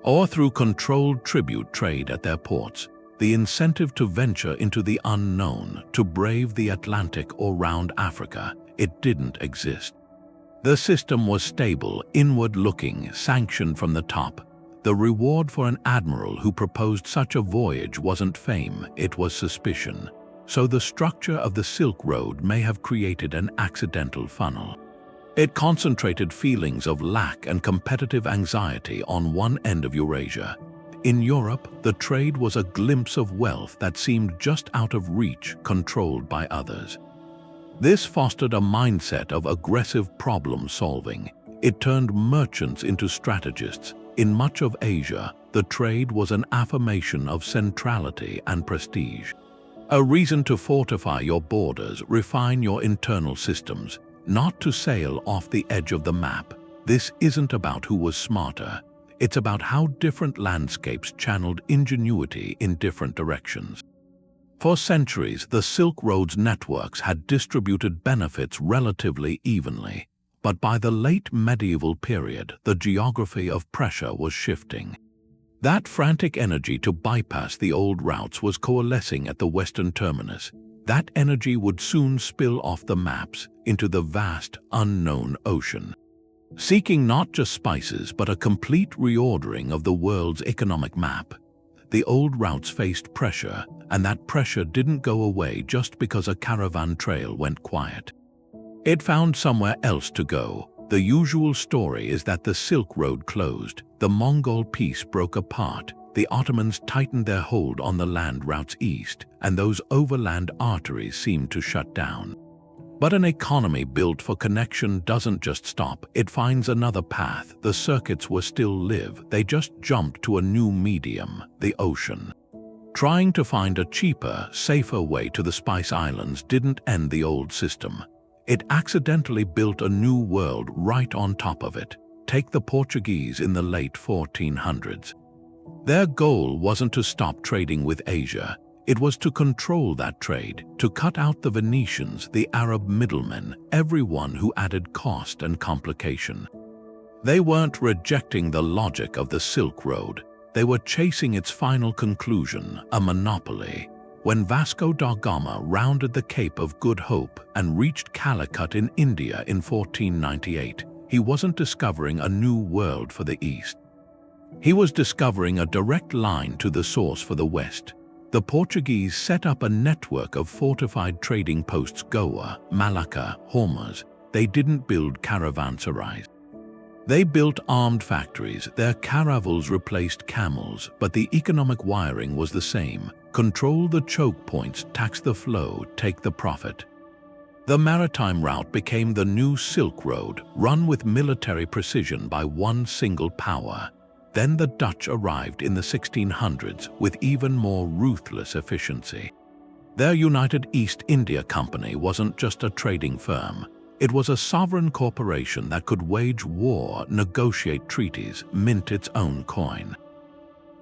Or through controlled tribute trade at their ports, the incentive to venture into the unknown, to brave the Atlantic or round Africa, it didn't exist. The system was stable, inward-looking, sanctioned from the top. The reward for an admiral who proposed such a voyage wasn't fame, it was suspicion. So the structure of the Silk Road may have created an accidental funnel. It concentrated feelings of lack and competitive anxiety on one end of Eurasia. In Europe, the trade was a glimpse of wealth that seemed just out of reach, controlled by others. This fostered a mindset of aggressive problem-solving. It turned merchants into strategists. In much of Asia, the trade was an affirmation of centrality and prestige. A reason to fortify your borders, refine your internal systems, not to sail off the edge of the map. This isn't about who was smarter. It's about how different landscapes channeled ingenuity in different directions. For centuries, the Silk Road's networks had distributed benefits relatively evenly. But by the late medieval period, the geography of pressure was shifting. That frantic energy to bypass the old routes was coalescing at the western terminus. That energy would soon spill off the maps into the vast, unknown ocean. Seeking not just spices, but a complete reordering of the world's economic map. The old routes faced pressure, and that pressure didn't go away just because a caravan trail went quiet. It found somewhere else to go. The usual story is that the Silk Road closed, the Mongol peace broke apart, the Ottomans tightened their hold on the land routes east, and those overland arteries seemed to shut down. But an economy built for connection doesn't just stop, it finds another path. The circuits will still live, they just jumped to a new medium, the ocean. Trying to find a cheaper, safer way to the Spice Islands didn't end the old system. It accidentally built a new world right on top of it. Take the Portuguese in the late 1400s. Their goal wasn't to stop trading with Asia. It was to control that trade, to cut out the Venetians, the Arab middlemen, everyone who added cost and complication. They weren't rejecting the logic of the Silk Road. They were chasing its final conclusion, a monopoly. When Vasco da Gama rounded the Cape of Good Hope and reached Calicut in India in 1498, he wasn't discovering a new world for the East. He was discovering a direct line to the source for the West. The Portuguese set up a network of fortified trading posts: Goa, Malacca, Hormuz. They didn't build caravanserais. They built armed factories. Their caravels replaced camels, but the economic wiring was the same. Control the choke points, tax the flow, take the profit. The maritime route became the new Silk Road, run with military precision by one single power. Then the Dutch arrived in the 1600s with even more ruthless efficiency. Their United East India Company wasn't just a trading firm. It was a sovereign corporation that could wage war, negotiate treaties, mint its own coin.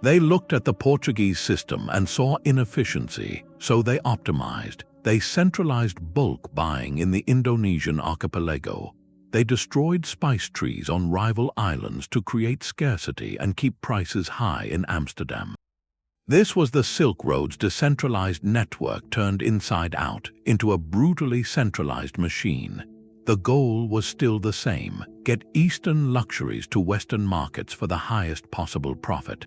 They looked at the Portuguese system and saw inefficiency, so they optimized. They centralized bulk buying in the Indonesian archipelago. They destroyed spice trees on rival islands to create scarcity and keep prices high in Amsterdam. This was the Silk Road's decentralized network turned inside out into a brutally centralized machine. The goal was still the same: get Eastern luxuries to Western markets for the highest possible profit.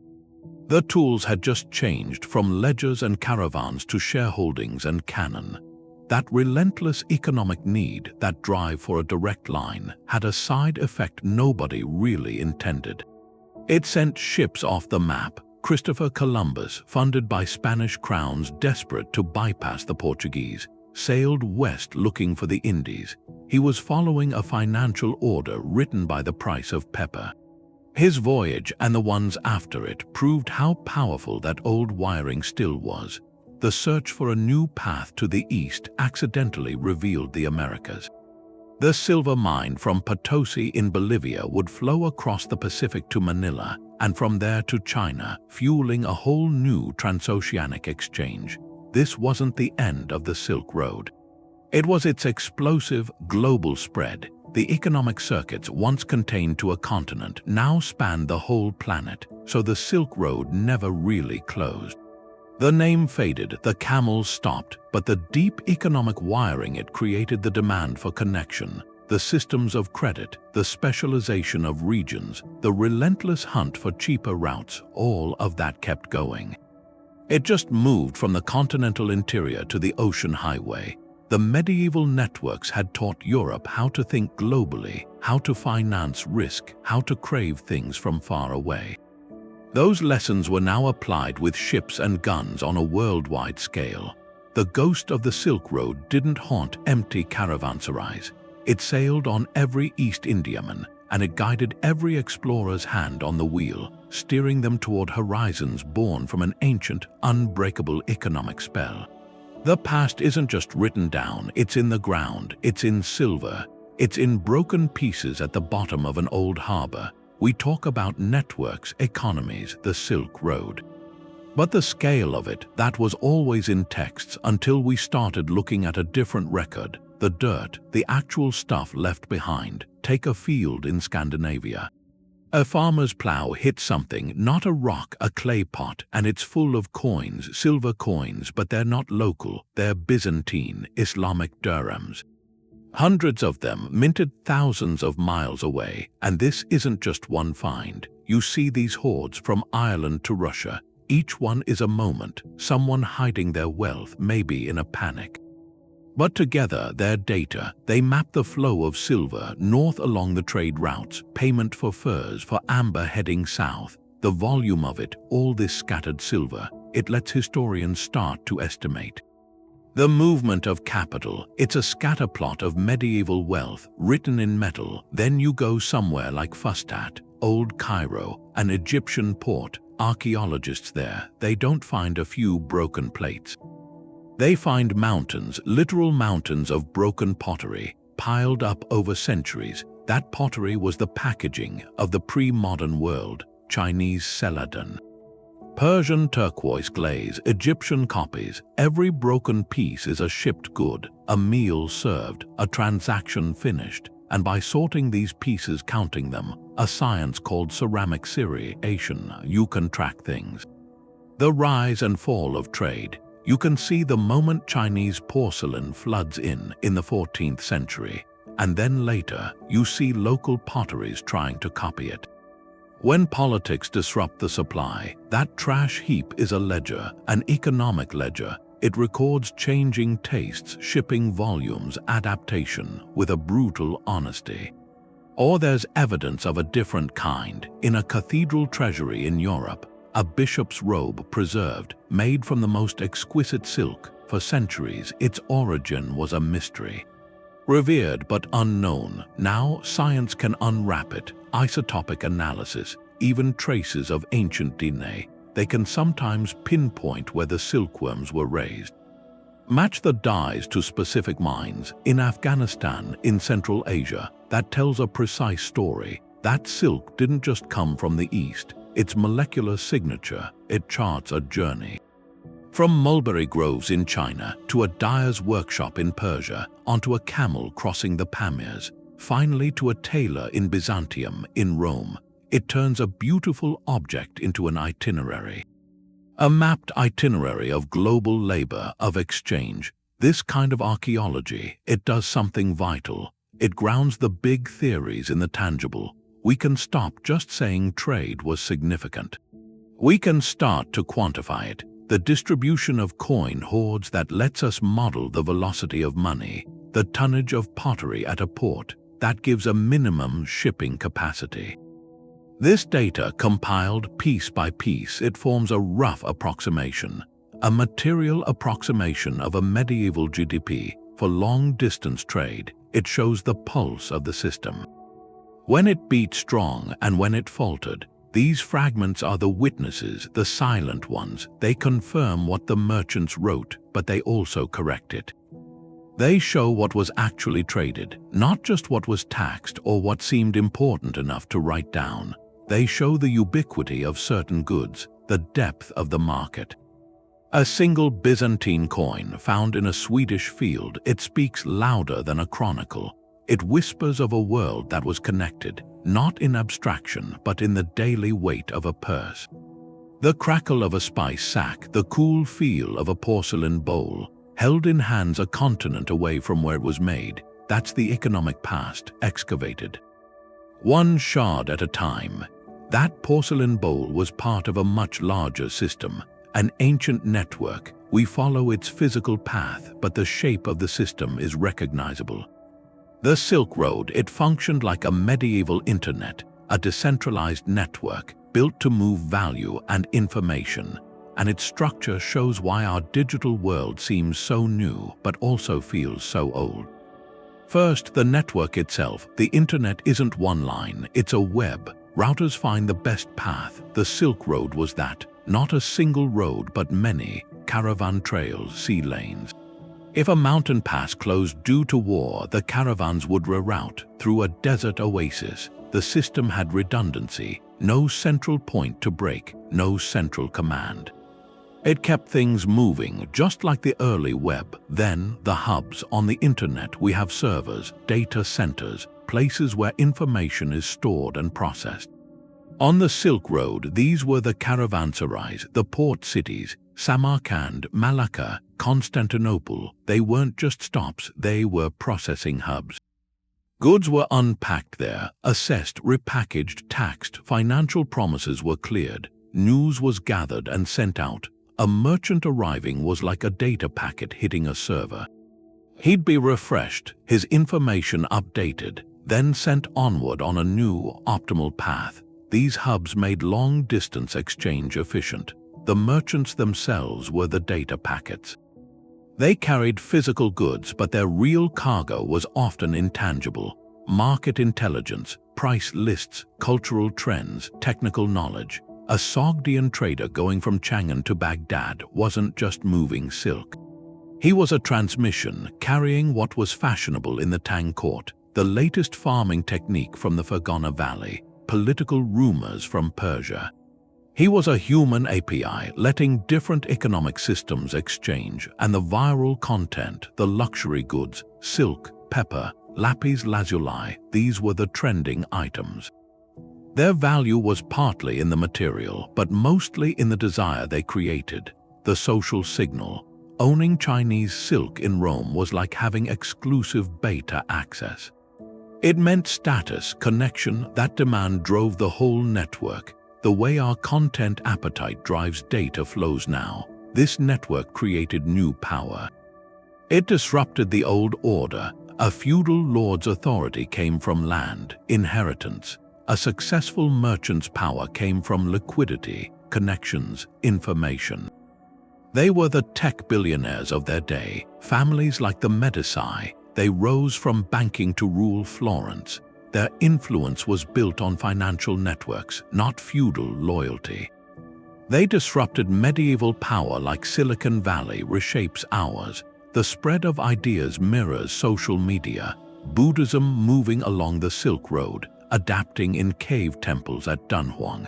The tools had just changed from ledgers and caravans to shareholdings and cannon. That relentless economic need, that drive for a direct line, had a side effect nobody really intended. It sent ships off the map. Christopher Columbus, funded by Spanish crowns desperate to bypass the Portuguese, sailed west looking for the Indies. He was following a financial order written by the price of pepper. His voyage and the ones after it proved how powerful that old wiring still was. The search for a new path to the east accidentally revealed the Americas. The silver mine from Potosi in Bolivia would flow across the Pacific to Manila, and from there to China, fueling a whole new transoceanic exchange. This wasn't the end of the Silk Road. It was its explosive, global spread. The economic circuits once contained to a continent now spanned the whole planet, so the Silk Road never really closed. The name faded, the camels stopped, but the deep economic wiring it created, the demand for connection, the systems of credit, the specialization of regions, the relentless hunt for cheaper routes, all of that kept going. It just moved from the continental interior to the ocean highway. The medieval networks had taught Europe how to think globally, how to finance risk, how to crave things from far away. Those lessons were now applied with ships and guns on a worldwide scale. The ghost of the Silk Road didn't haunt empty caravanserais. It sailed on every East Indiaman, and it guided every explorer's hand on the wheel, steering them toward horizons born from an ancient, unbreakable economic spell. The past isn't just written down, it's in the ground, it's in silver, it's in broken pieces at the bottom of an old harbor. We talk about networks, economies, the Silk Road. But the scale of it, that was always in texts until we started looking at a different record, the dirt, the actual stuff left behind. Take a field in Scandinavia. A farmer's plow hits something, not a rock, a clay pot, and it's full of coins, silver coins, but they're not local, they're Byzantine, Islamic dirhams. Hundreds of them, minted thousands of miles away, and this isn't just one find. You see these hoards from Ireland to Russia. Each one is a moment, someone hiding their wealth, maybe in a panic. But together, their data, they map the flow of silver north along the trade routes, payment for furs, for amber heading south, the volume of it, all this scattered silver, it lets historians start to estimate. The movement of capital, it's a scatterplot of medieval wealth written in metal. Then you go somewhere like Fustat, Old Cairo, an Egyptian port. Archaeologists there, they don't find a few broken plates. They find mountains, literal mountains of broken pottery, piled up over centuries. That pottery was the packaging of the pre-modern world, Chinese celadon. Persian turquoise glaze, Egyptian copies, every broken piece is a shipped good, a meal served, a transaction finished, and by sorting these pieces, counting them, a science called ceramic seriation, you can track things. The rise and fall of trade. You can see the moment Chinese porcelain floods in the 14th century, and then later you see local potteries trying to copy it. When politics disrupt the supply, that trash heap is a ledger, an economic ledger. It records changing tastes, shipping volumes, adaptation, with a brutal honesty. Or there's evidence of a different kind. In a cathedral treasury in Europe, a bishop's robe preserved, made from the most exquisite silk. For centuries, its origin was a mystery. Revered but unknown, now science can unwrap it. Isotopic analysis, even traces of ancient DNA, they can sometimes pinpoint where the silkworms were raised. Match the dyes to specific mines. In Afghanistan, in Central Asia, that tells a precise story. That silk didn't just come from the East. Its molecular signature, it charts a journey. From mulberry groves in China to a dyer's workshop in Persia, onto a camel crossing the Pamirs, finally to a tailor in Byzantium, in Rome, it turns a beautiful object into an itinerary. A mapped itinerary of global labor, of exchange. This kind of archaeology, it does something vital. It grounds the big theories in the tangible. We can stop just saying trade was significant. We can start to quantify it. The distribution of coin hoards that lets us model the velocity of money, the tonnage of pottery at a port, that gives a minimum shipping capacity. This data compiled piece by piece, it forms a rough approximation, a material approximation of a medieval GDP for long-distance trade. It shows the pulse of the system. When it beat strong and when it faltered, these fragments are the witnesses, the silent ones. They confirm what the merchants wrote, but they also correct it. They show what was actually traded, not just what was taxed or what seemed important enough to write down. They show the ubiquity of certain goods, the depth of the market. A single Byzantine coin found in a Swedish field, it speaks louder than a chronicle. It whispers of a world that was connected, not in abstraction, but in the daily weight of a purse. The crackle of a spice sack, the cool feel of a porcelain bowl, held in hands a continent away from where it was made, that's the economic past, excavated. One shard at a time. That porcelain bowl was part of a much larger system, an ancient network. We follow its physical path, but the shape of the system is recognizable. The Silk Road, it functioned like a medieval internet, a decentralized network built to move value and information, and its structure shows why our digital world seems so new but also feels so old. First, the network itself. The internet isn't one line, it's a web. Routers find the best path. The Silk Road was that, not a single road but many, caravan trails, sea lanes. If a mountain pass closed due to war, the caravans would reroute through a desert oasis. The system had redundancy, no central point to break, no central command. It kept things moving, just like the early web. Then, the hubs. On the internet, we have servers, data centers, places where information is stored and processed. On the Silk Road, these were the Caravanserais, the port cities, Samarkand, Malacca, Constantinople. They weren't just stops, they were processing hubs. Goods were unpacked there, assessed, repackaged, taxed, financial promises were cleared, news was gathered and sent out. A merchant arriving was like a data packet hitting a server. He'd be refreshed, his information updated, then sent onward on a new, optimal path. These hubs made long-distance exchange efficient. The merchants themselves were the data packets. They carried physical goods, but their real cargo was often intangible. Market intelligence, price lists, cultural trends, technical knowledge. A Sogdian trader going from Qian to Baghdad wasn't just moving silk. He was a transmission, carrying what was fashionable in the Tang court, the latest farming technique from the Fergana Valley, political rumors from Persia. He was a human API, letting different economic systems exchange, and the viral content, the luxury goods, silk, pepper, lapis lazuli, these were the trending items. Their value was partly in the material, but mostly in the desire they created, the social signal. Owning Chinese silk in Rome was like having exclusive beta access. It meant status, connection. That demand drove the whole network. The way our content appetite drives data flows now. This network created new power. It disrupted the old order. A feudal lord's authority came from land, inheritance. A successful merchant's power came from liquidity, connections, information. They were the tech billionaires of their day, families like the Medici. They rose from banking to rule Florence. Their influence was built on financial networks, not feudal loyalty. They disrupted medieval power like Silicon Valley reshapes ours. The spread of ideas mirrors social media. Buddhism moving along the Silk Road, adapting in cave temples at Dunhuang.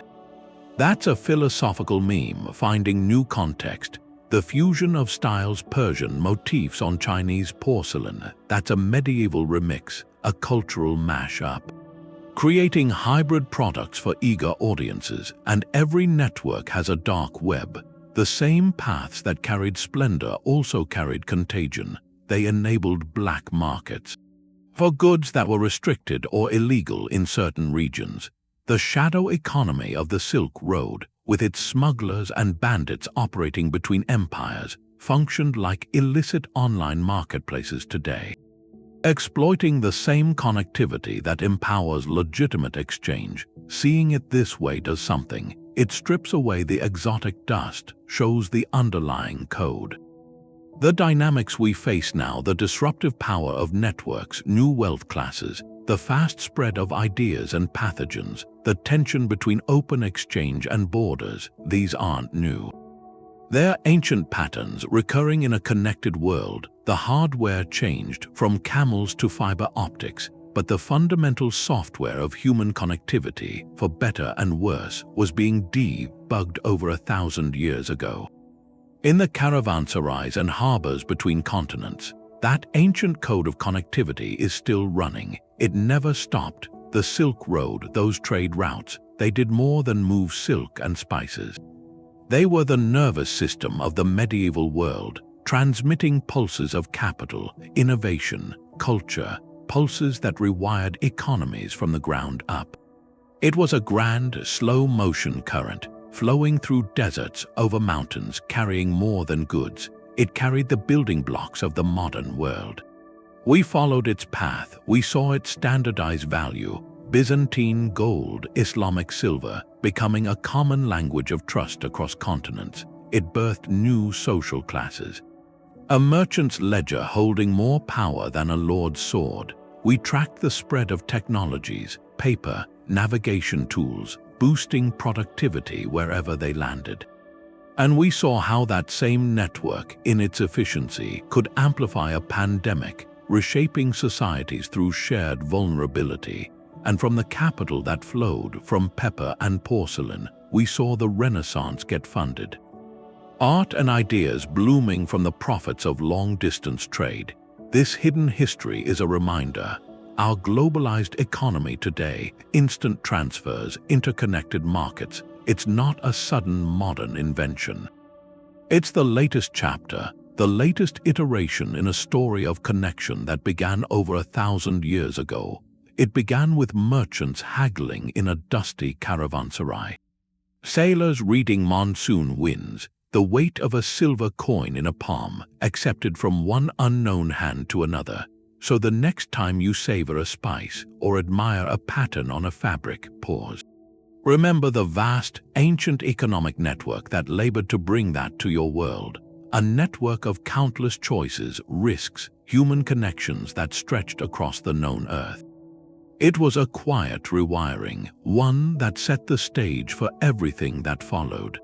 That's a philosophical meme, finding new context. The fusion of styles, Persian motifs on Chinese porcelain, that's a medieval remix, a cultural mash-up. Creating hybrid products for eager audiences, and every network has a dark web. The same paths that carried splendor also carried contagion. They enabled black markets for goods that were restricted or illegal in certain regions. The shadow economy of the Silk Road, with its smugglers and bandits operating between empires, functioned like illicit online marketplaces today. Exploiting the same connectivity that empowers legitimate exchange, seeing it this way does something. It strips away the exotic dust, shows the underlying code. The dynamics we face now, the disruptive power of networks, new wealth classes, the fast spread of ideas and pathogens, the tension between open exchange and borders, these aren't new. They're ancient patterns recurring in a connected world. The hardware changed from camels to fiber optics, but the fundamental software of human connectivity, for better and worse, was being debugged over 1,000 years ago. In the caravanserais and harbors between continents, that ancient code of connectivity is still running. It never stopped. The Silk Road, those trade routes, they did more than move silk and spices. They were the nervous system of the medieval world, transmitting pulses of capital, innovation, culture, pulses that rewired economies from the ground up. It was a grand, slow-motion current, flowing through deserts, over mountains, carrying more than goods. It carried the building blocks of the modern world. We followed its path. We saw it standardize value, Byzantine gold, Islamic silver, becoming a common language of trust across continents. It birthed new social classes. A merchant's ledger holding more power than a lord's sword. We tracked the spread of technologies, paper, navigation tools, boosting productivity wherever they landed. And we saw how that same network, in its efficiency, could amplify a pandemic, reshaping societies through shared vulnerability. And from the capital that flowed from pepper and porcelain, we saw the Renaissance get funded. Art and ideas blooming from the profits of long-distance trade. This hidden history is a reminder. Our globalized economy today, instant transfers, interconnected markets, it's not a sudden modern invention. It's the latest chapter, the latest iteration in a story of connection that began over 1,000 years ago. It began with merchants haggling in a dusty caravanserai. Sailors reading monsoon winds, the weight of a silver coin in a palm, accepted from one unknown hand to another. So the next time you savor a spice or admire a pattern on a fabric, pause. Remember the vast, ancient economic network that labored to bring that to your world. A network of countless choices, risks, human connections that stretched across the known earth. It was a quiet rewiring, one that set the stage for everything that followed.